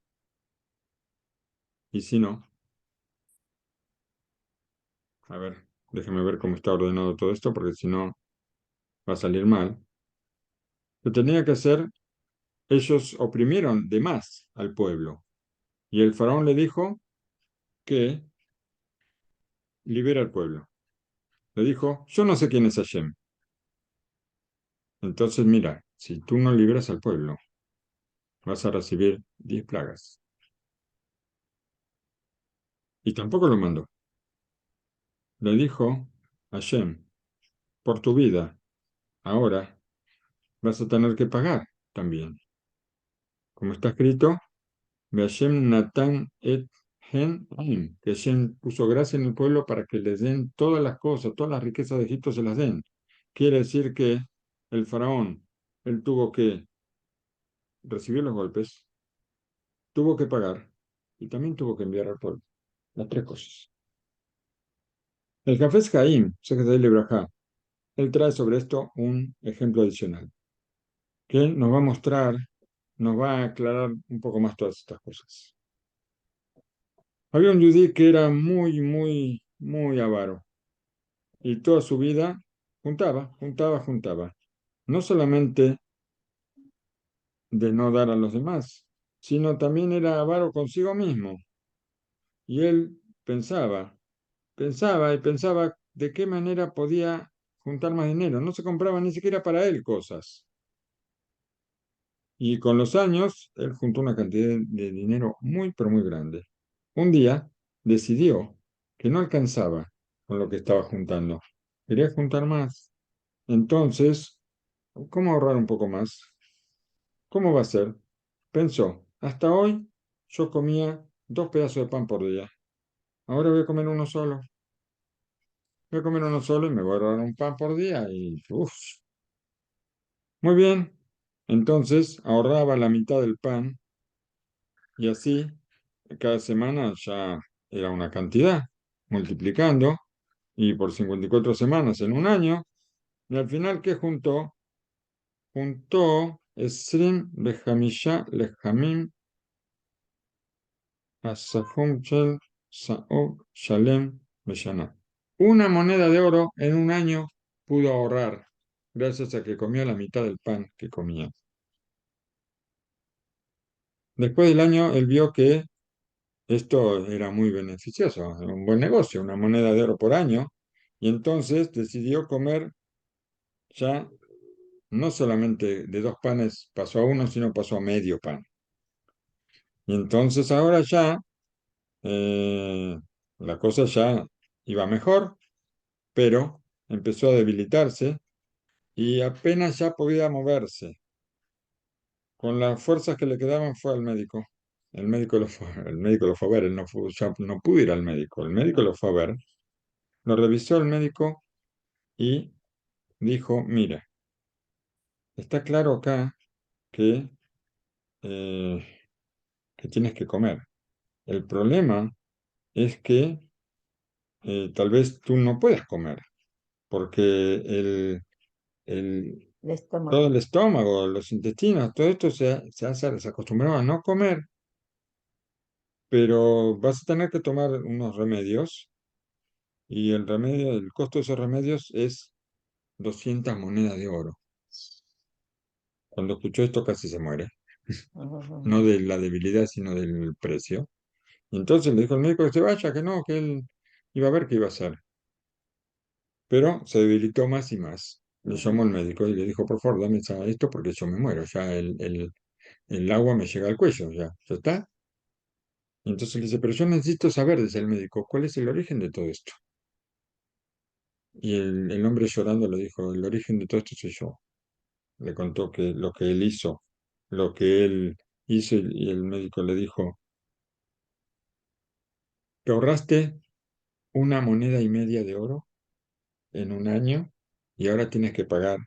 Y si no, a ver, déjeme ver cómo está ordenado todo esto, porque si no va a salir mal. Lo tenía que hacer, ellos oprimieron de más al pueblo. Y el faraón le dijo que libera al pueblo. Le dijo, yo no sé quién es Hashem. Entonces, mira, si tú no liberas al pueblo, vas a recibir 10 plagas. Y tampoco lo mandó. Le dijo, Hashem, por tu vida, ahora vas a tener que pagar también. Como está escrito, Hashem Natan et Hen Am, que Hashem puso gracia en el pueblo para que les den todas las cosas, todas las riquezas de Egipto se las den. Quiere decir que el faraón, él tuvo que recibir los golpes, tuvo que pagar y también tuvo que enviar al pueblo. Las tres cosas. El Jafes Haim, secretario de Libraja, él trae sobre esto un ejemplo adicional, que nos va a mostrar, nos va a aclarar un poco más todas estas cosas. Había un yudí que era muy, muy, muy avaro y toda su vida juntaba, juntaba, juntaba. No solamente de no dar a los demás, sino también era avaro consigo mismo. Y él pensaba, pensaba y pensaba de qué manera podía juntar más dinero. No se compraba ni siquiera para él cosas. Y con los años, él juntó una cantidad de dinero muy, pero muy grande. Un día decidió que no alcanzaba con lo que estaba juntando. Quería juntar más. Entonces, ¿cómo ahorrar un poco más? ¿Cómo va a ser? Pensó, hasta hoy yo comía 2 pedazos de pan por día. Ahora voy a comer uno solo. Voy a comer uno solo y me voy a ahorrar un pan por día. Y, uff, muy bien. Entonces ahorraba la mitad del pan y así cada semana ya era una cantidad, multiplicando, y por 54 semanas en un año, y al final, ¿qué juntó? juntó Esrim Behamisha Lehamim Asafum Shel Saok Shalem Beshana. Una moneda de oro en un año pudo ahorrar, gracias a que comió la mitad del pan que comía. Después del año, él vio que esto era muy beneficioso, un buen negocio, una moneda de oro por año, y entonces decidió comer ya no solamente de 2 panes pasó a uno, sino pasó a medio pan. Y entonces ahora ya eh, la cosa ya iba mejor, pero empezó a debilitarse y apenas ya podía moverse. Con las fuerzas que le quedaban fue al médico. El médico lo fue a ver, él ya no pudo ir al médico. El médico lo fue a ver, lo revisó el médico y dijo, mira, está claro acá que, eh, que tienes que comer. El problema es que tal vez tú no puedes comer, porque El estómago. todo el estómago, los intestinos, todo esto se acostumbraba a no comer, pero vas a tener que tomar unos remedios y el costo de esos remedios es 200 monedas de oro. Cuando escuchó esto casi se muere, no de la debilidad, sino del precio. Y entonces le dijo al médico que se vaya, que no, que él iba a ver qué iba a hacer. Pero se debilitó más y más. Le llamó al médico y le dijo, por favor, dame esto porque yo me muero, ya el agua me llega al cuello, ya está. Y entonces le dice, pero yo necesito saber, dice el médico, ¿cuál es el origen de todo esto? Y el hombre llorando le dijo, el origen de todo esto soy yo. Le contó que lo que él hizo, lo que él hizo, y el médico le dijo, te ahorraste una moneda y media de oro en un año y ahora tienes que pagar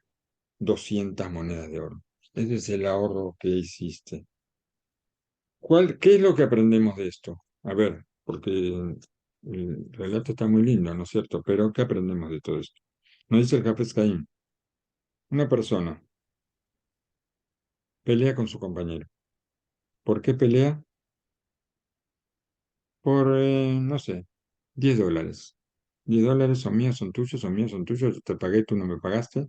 200 monedas de oro. Ese es el ahorro que hiciste. ¿Qué es lo que aprendemos de esto? A ver, porque el relato está muy lindo, ¿no es cierto? Pero ¿qué aprendemos de todo esto? Nos dice el Hafez Caín, una persona pelea con su compañero. ¿Por qué pelea? Por, no sé, $10. $10 son míos, son tuyos, yo te pagué, tú no me pagaste.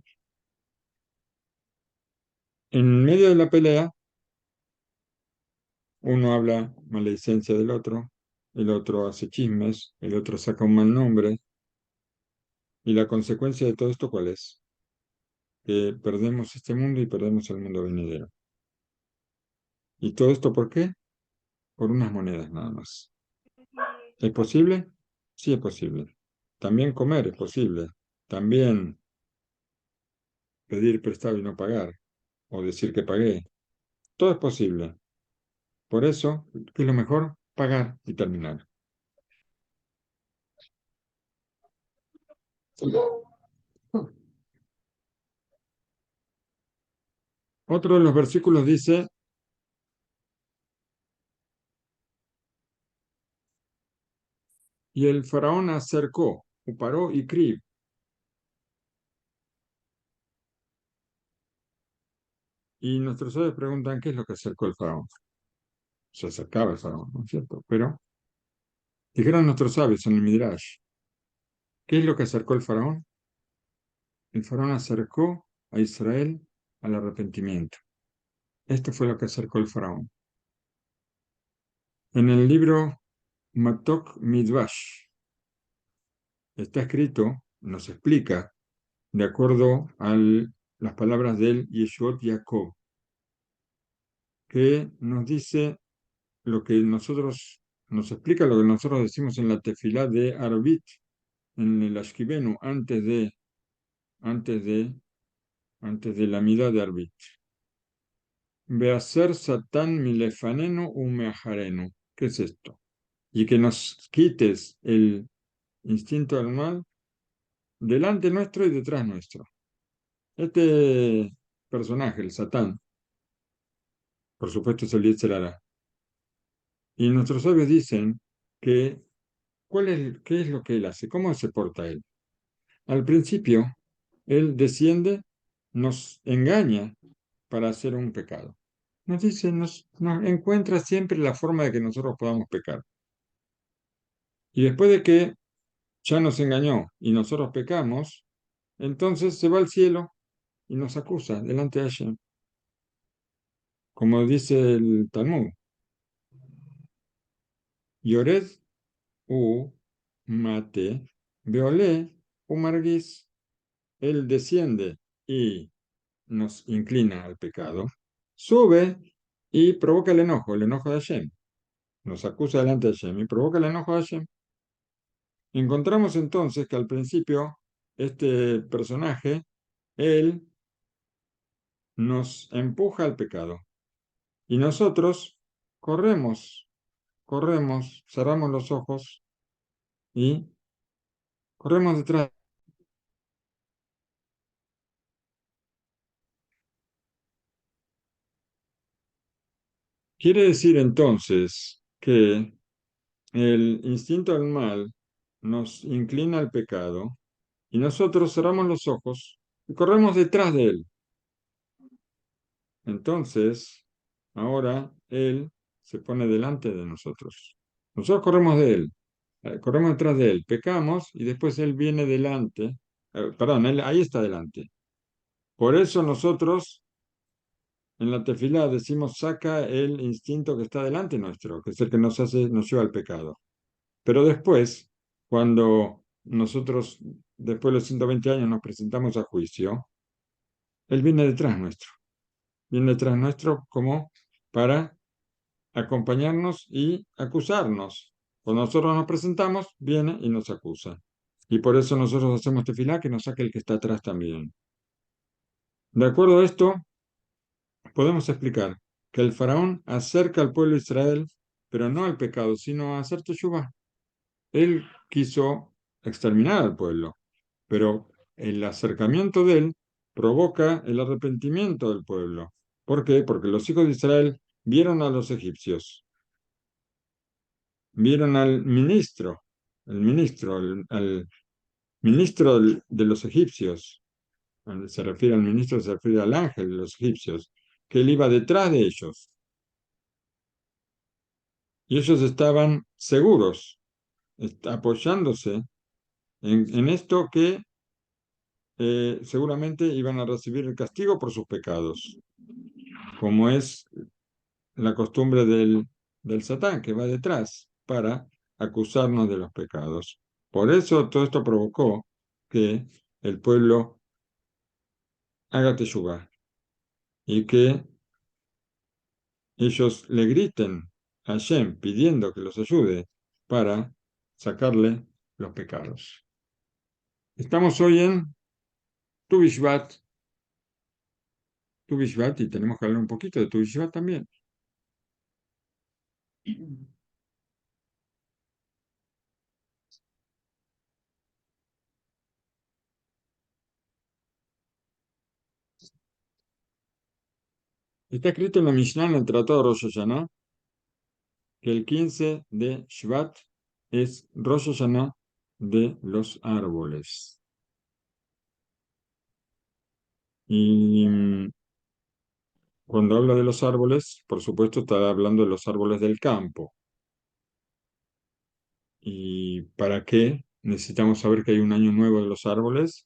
En medio de la pelea, uno habla maledicencia del otro, el otro hace chismes, el otro saca un mal nombre, y la consecuencia de todo esto, ¿cuál es? Que perdemos este mundo y perdemos el mundo venidero. ¿Y todo esto por qué? Por unas monedas nada más. ¿Es posible? Sí es posible. También comer es posible. También pedir prestado y no pagar, o decir que pagué. Todo es posible. Por eso, ¿qué es lo mejor? Pagar y terminar. Otro de los versículos dice, y el faraón acercó, Uparó y Crib. Y nuestros sabios preguntan, ¿qué es lo que acercó el faraón? Se acercaba el faraón, ¿no es cierto? Pero dijeron nuestros sabios en el Midrash, ¿qué es lo que acercó el faraón? El faraón acercó a Israel al arrepentimiento. Esto fue lo que acercó el faraón. En el libro Matok Midrash está escrito, nos explica, de acuerdo a las palabras del Yeshua Jacob, que nos dice lo que nosotros, nos explica lo que nosotros decimos en la tefilá de Arbit, en el Ashkibenu, antes de, antes de la mitad de Arbit. Beacer Satán milefanenu umeajarenu. ¿Qué es esto? Y que nos quites el instinto del mal delante nuestro y detrás nuestro. Este personaje, el Satán, por supuesto es el Yetzer Hara. Y nuestros sabios dicen que ¿qué es lo que él hace? ¿Cómo se porta él? Al principio, él desciende nos engaña para hacer un pecado. Nos dice, nos encuentra siempre la forma de que nosotros podamos pecar. Y después de que ya nos engañó y nosotros pecamos, entonces se va al cielo y nos acusa delante de Hashem. Como dice el Talmud, Yored u mate, beolé u marguis. Él desciende y nos inclina al pecado, sube y provoca el enojo de Hashem. Nos acusa delante de Hashem y provoca el enojo de Hashem. Encontramos entonces que al principio este personaje, él nos empuja al pecado y nosotros corremos, corremos, cerramos los ojos y corremos detrás. Quiere decir entonces que el instinto del mal nos inclina al pecado y nosotros cerramos los ojos y corremos detrás de él. Entonces, ahora él se pone delante de nosotros. Nosotros corremos de él, corremos detrás de él, pecamos y después él viene delante. Perdón, él ahí está delante. Por eso nosotros en la tefilá decimos saca el instinto que está delante nuestro, que es el que nos lleva al pecado. Pero después, cuando nosotros, después de los 120 años, nos presentamos a juicio, él viene detrás nuestro como para acompañarnos y acusarnos. Cuando nosotros nos presentamos, viene y nos acusa. Y por eso nosotros hacemos tefilá, que nos saque el que está atrás también. De acuerdo a esto, podemos explicar que el faraón acerca al pueblo de Israel, pero no al pecado, sino a hacer teshuvá. Él quiso exterminar al pueblo, pero el acercamiento de él provoca el arrepentimiento del pueblo. ¿Por qué? Porque los hijos de Israel vieron a los egipcios, vieron al ministro, al ministro de los egipcios, cuando se refiere al ministro, se refiere al ángel de los egipcios, que él iba detrás de ellos. Y ellos estaban seguros, apoyándose en esto que seguramente iban a recibir el castigo por sus pecados, como es la costumbre del Satán, que va detrás para acusarnos de los pecados. Por eso todo esto provocó que el pueblo haga teshuvá y que ellos le griten a Hashem pidiendo que los ayude para sacarle los pecados. Estamos hoy en Tu Bishvat, Tu Bishvat, y tenemos que hablar un poquito de Tu Bishvat también. Está escrito en la Mishnah, en el Tratado de Rosh Hashanah, que el 15 de Shvat es Rosh Hashanah de los árboles. Y cuando habla de los árboles, por supuesto, está hablando de los árboles del campo. ¿Y para qué? Necesitamos saber que hay un año nuevo de los árboles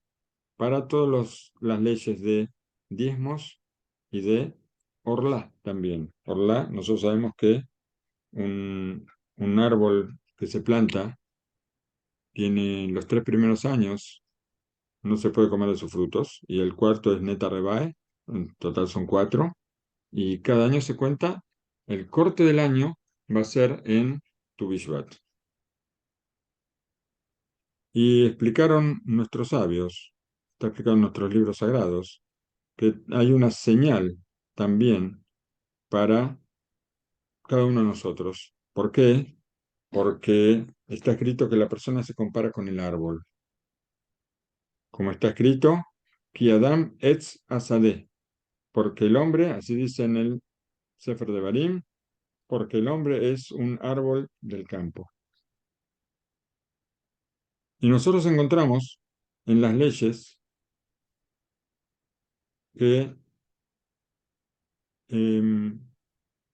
para todas las leyes de diezmos y de orla también. Orla, nosotros sabemos que un árbol que se planta tiene los 3 primeros años, no se puede comer de sus frutos, y el cuarto es neta rebae, en total son 4, y cada año se cuenta, el corte del año va a ser en Tu Bishvat. Y explicaron nuestros sabios, está explicado en nuestros libros sagrados, que hay una señal también para cada uno de nosotros. ¿Por qué? Porque está escrito que la persona se compara con el árbol. Como está escrito, Ki Adam etz asadeh, porque el hombre, así dice en el Sefer de Barim, porque el hombre es un árbol del campo. Y nosotros encontramos en las leyes que, em,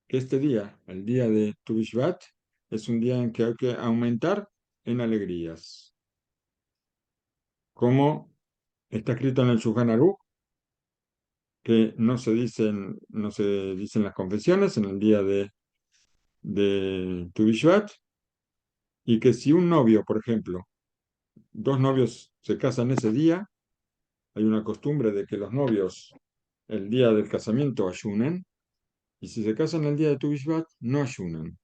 que este día, el día de Tu Bishvat, es un día en que hay que aumentar en alegrías. Como está escrito en el Shulchan Aruch, que no se dicen las confesiones en el día de Tu Bishvat, y que si un novio, por ejemplo, dos novios se casan ese día, hay una costumbre de que los novios el día del casamiento ayunen, y si se casan el día de Tu Bishvat, no ayunan.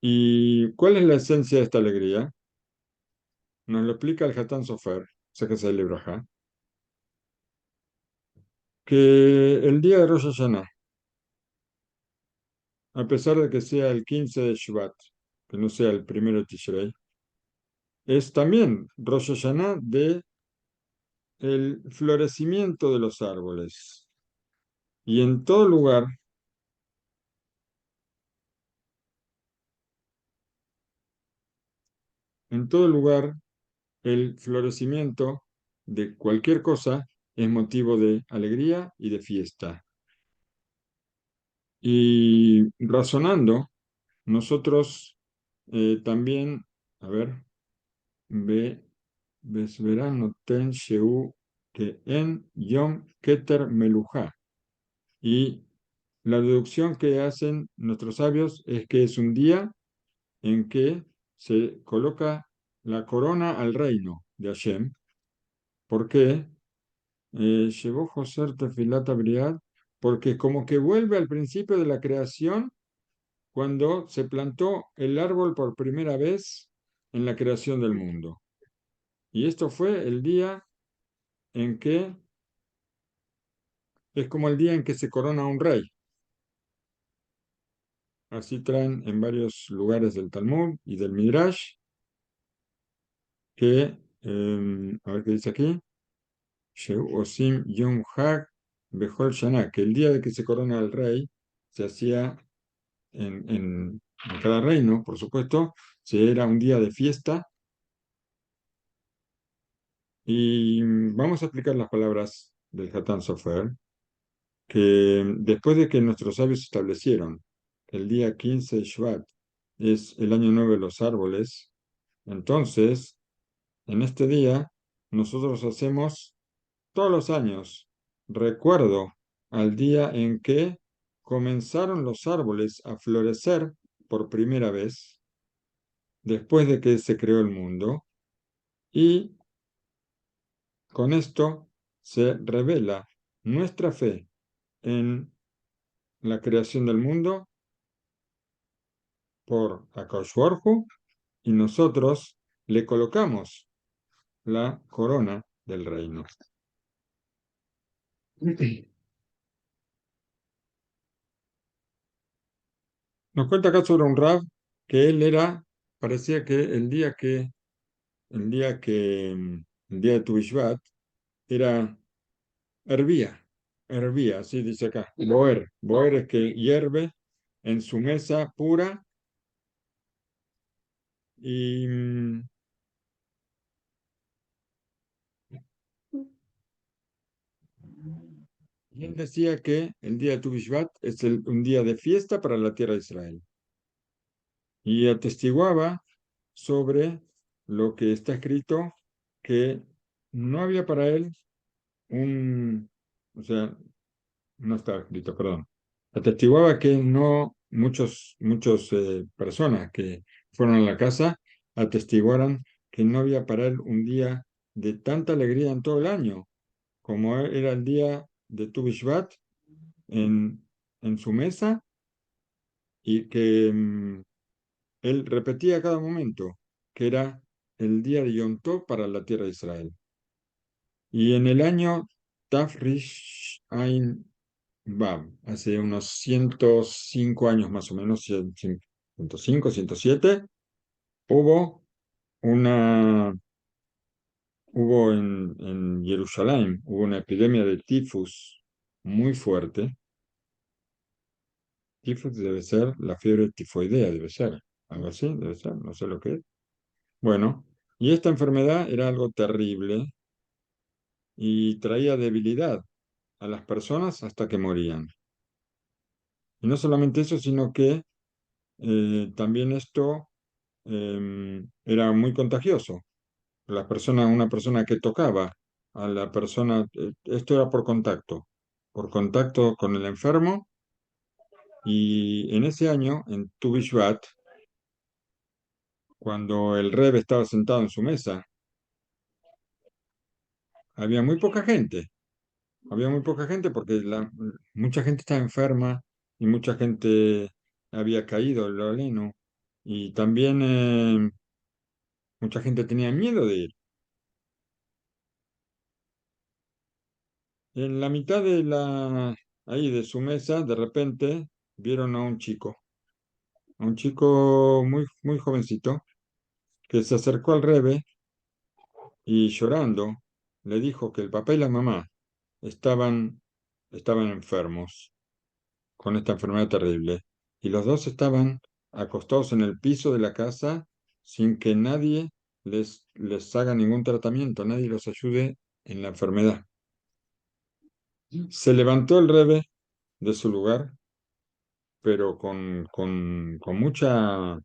¿Y cuál es la esencia de esta alegría? Nos lo explica el Hatán Sofer, Secretario de Libraja, que el día de Rosh Hashanah, a pesar de que sea el 15 de Shvat, que no sea el primero de Tishrei, es también Rosh Hashanah de el florecimiento de los árboles. Y en todo lugar, el florecimiento de cualquier cosa es motivo de alegría y de fiesta. Y razonando, nosotros también, a ver, ve, Besverán noten sheu que en Yom Keter Melujá. Y la deducción que hacen nuestros sabios es que es un día en que se coloca la corona al reino de Hashem. ¿Por qué? Llevó José Tefilat Briad, porque como que vuelve al principio de la creación cuando se plantó el árbol por primera vez en la creación del mundo. Y esto fue el día en que es como el día en que se corona un rey. Así traen en varios lugares del Talmud y del Midrash que, a ver qué dice aquí, Sheu Osim Yom Hag Behol Shana, que el día de que se corona el rey se hacía en cada reino, por supuesto, se era un día de fiesta. Y vamos a explicar las palabras del Hatán Sofer, que después de que nuestros sabios establecieron que el día 15 de Shvat es el año nuevo de los árboles, entonces, en este día, nosotros hacemos todos los años recuerdo al día en que comenzaron los árboles a florecer por primera vez, después de que se creó el mundo, y con esto se revela nuestra fe en la creación del mundo por Akadosh Baruj Hu, y nosotros le colocamos la corona del reino. Nos cuenta acá sobre un rab que él era, parecía que el día de Tu Bishvat era hervía, así dice acá, boer es que hierve en su mesa pura. Y y él decía que el día de Tu Bishvat es un día de fiesta para la tierra de Israel. Y atestiguaba sobre lo que está escrito, que no había para él o sea, no estaba escrito, perdón. Atestiguaba que no muchos personas que fueron a la casa atestiguaran que no había para él un día de tanta alegría en todo el año, como era el día de Tu Bishvat en su mesa, y que él repetía a cada momento que era el día de Yom Tov para la tierra de Israel. Y en el año Tafrish Ain Bab, hace unos 105 años más o menos, 105, 107, hubo una, hubo en Jerusalén, hubo una epidemia de tifus muy fuerte. Tifus debe ser la fiebre tifoidea, debe ser, algo así, debe ser, no sé lo que es. Bueno, y esta enfermedad era algo terrible, y traía debilidad a las personas hasta que morían. Y no solamente eso, sino que también esto era muy contagioso. Una persona que tocaba a la persona, esto era por contacto con el enfermo. Y en ese año, en Tu Bishvat, cuando el Rebbe estaba sentado en su mesa, había muy poca gente. Había muy poca gente porque mucha gente estaba enferma y mucha gente había caído el oleno. Y también mucha gente tenía miedo de ir. En la mitad ahí de su mesa, de repente, vieron a un chico muy, muy jovencito, que se acercó al Rebbe y llorando le dijo que el papá y la mamá estaban, estaban enfermos con esta enfermedad terrible y los dos estaban acostados en el piso de la casa sin que nadie les haga ningún tratamiento, nadie los ayude en la enfermedad. Se levantó el Rebbe de su lugar, pero con mucha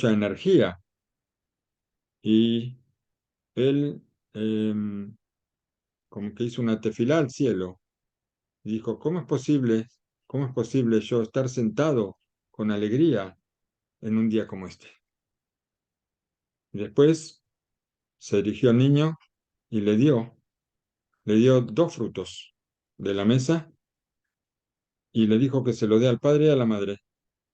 energía y él como que hizo una tefilá al cielo. Y dijo, cómo es posible yo estar sentado con alegría en un día como este? Y después se dirigió al niño y le dio dos frutos de la mesa y le dijo que se lo dé al padre y a la madre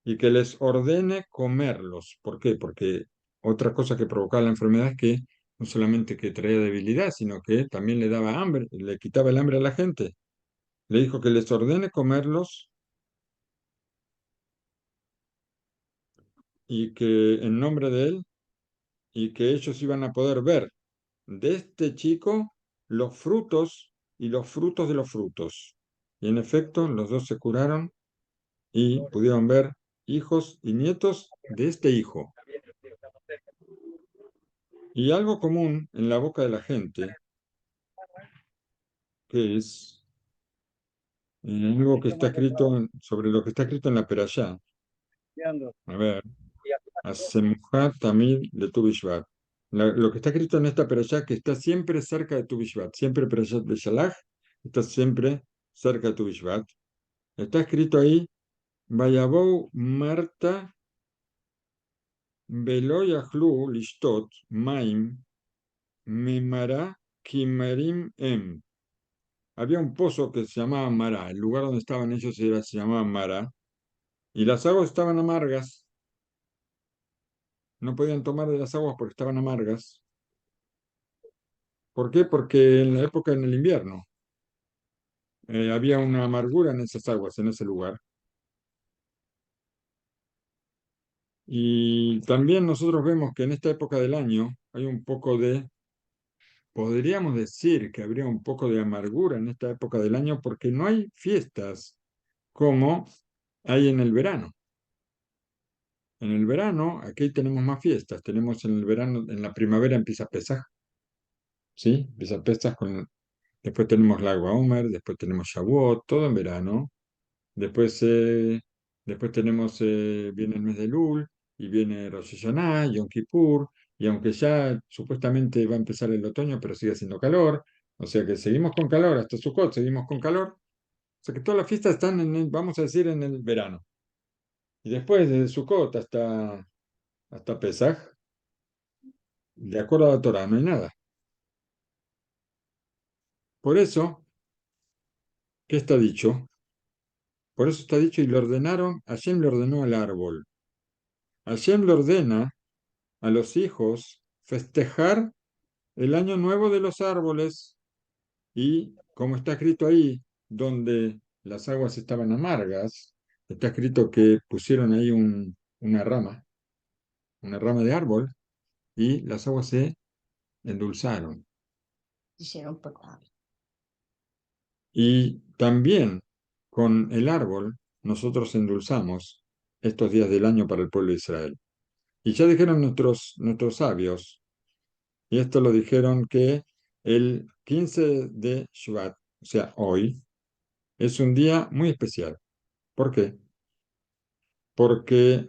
y que les ordene comerlos. ¿Por qué? Porque otra cosa que provocaba la enfermedad es que no solamente que traía debilidad, sino que también le daba hambre, le quitaba el hambre a la gente. Le dijo que les ordene comerlos y que en nombre de él y que ellos iban a poder ver de este chico los frutos y los frutos de los frutos. Y en efecto, los dos se curaron y pudieron ver hijos y nietos de este hijo. Y algo común en la boca de la gente, que es algo que está escrito sobre lo que está escrito en la Perashá. A ver, Asemujá Tamid de Tu Bishvat. Lo que está escrito en esta perashá que está siempre cerca de Tu Bishvat, siempre Perashat Beshalach, está siempre cerca de Tu Bishvat. Está escrito ahí, Vayabou Marta Velo Yachlu Lishtot Maim Memara Kimarim Em. Había un pozo que se llamaba Mara, el lugar donde estaban ellos se llamaba Mara, y las aguas estaban amargas, no podían tomar de las aguas porque estaban amargas. ¿Por qué? Porque en la época, en el invierno, había una amargura en esas aguas, en ese lugar. Y también nosotros vemos que en esta época del año hay un poco podríamos decir que habría un poco de amargura en esta época del año porque no hay fiestas como hay en el verano. En el verano, aquí tenemos más fiestas. Tenemos en el verano, en la primavera empieza Pesaj, ¿sí? Empieza Pesaj después tenemos la Agua Omer, después tenemos Shavuot, todo en verano. Después, viene el mes de Lul y viene Rosh Hashanah, Yom Kippur, y aunque ya supuestamente va a empezar el otoño, pero sigue haciendo calor, o sea que seguimos con calor, hasta Sukkot seguimos con calor, o sea que todas las fiestas están, vamos a decir, en el verano. Y después, desde Sukkot hasta Pesaj, de acuerdo a la Torah, no hay nada. Por eso, ¿qué está dicho? Por eso está dicho, y le ordenaron, Hashem le ordenó al árbol. Hashem le ordena a los hijos festejar el año nuevo de los árboles y como está escrito ahí, donde las aguas estaban amargas, está escrito que pusieron ahí una rama de árbol y las aguas se endulzaron. Hicieron potable. Y también con el árbol nosotros endulzamos estos días del año para el pueblo de Israel. Y ya dijeron nuestros sabios, y esto lo dijeron que el 15 de Shvat, o sea, hoy, es un día muy especial. ¿Por qué? Porque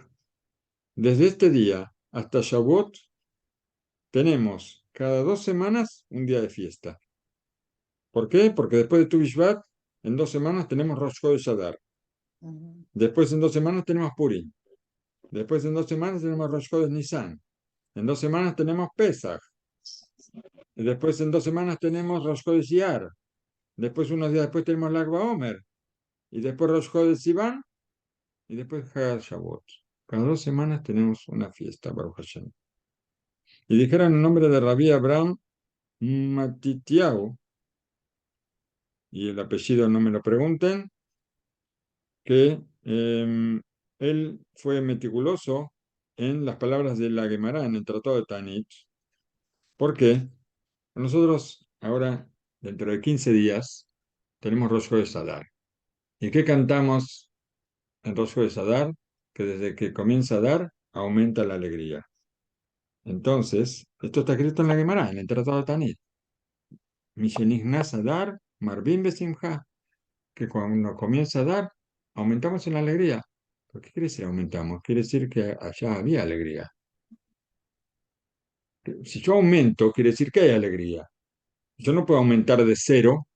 desde este día hasta Shavuot tenemos cada 2 semanas un día de fiesta. ¿Por qué? Porque después de Tu Bishvat, en 2 semanas tenemos Rosh Chodesh Adar. Ujú. Después en 2 semanas tenemos Purim. Después en 2 semanas tenemos Rosh Chodesh Nisan. En 2 semanas tenemos Pesach. Y después en 2 semanas tenemos Rosh Chodesh Iyar. Después unos días después tenemos Lag BaOmer. Y después Rosh Chodesh Sivan. Y después Hag Shavuot. Cada 2 semanas tenemos una fiesta, Baruch Hashem. Y dijeron el nombre de Rabbi Abraham Matitiau, y el apellido no me lo pregunten, que él fue meticuloso en las palabras de la Gemara en el Tratado de Tanit. ¿Por qué? Nosotros ahora, dentro de 15 días, tenemos Rosh Chodesh Adar. ¿Y qué cantamos en Rosh Chodesh Adar? Que desde que comienza a dar, aumenta la alegría. Entonces, esto está escrito en la Gemara, en el Tratado de Tanit. Mishenichnas Adar, Marbim Besimcha, que cuando comienza a dar, aumentamos en la alegría. ¿Por qué quiere decir aumentamos? Quiere decir que allá había alegría. Si yo aumento, quiere decir que hay alegría. Yo no puedo aumentar de cero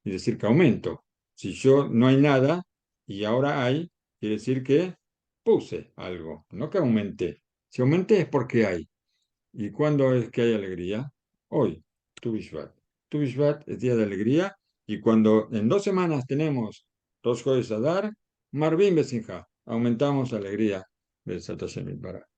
y decir que aumento. Si yo no hay nada y ahora hay, quiere decir que puse algo, no que aumenté. Si aumenté es porque hay. ¿Y cuándo es que hay alegría? Hoy, Tu Bishvat. Tu Bishvat es día de alegría y cuando en 2 semanas tenemos Rosh Chodesh Adar, Marvin Besimcha, aumentamos la alegría del Sat Hashem Yitbaraj.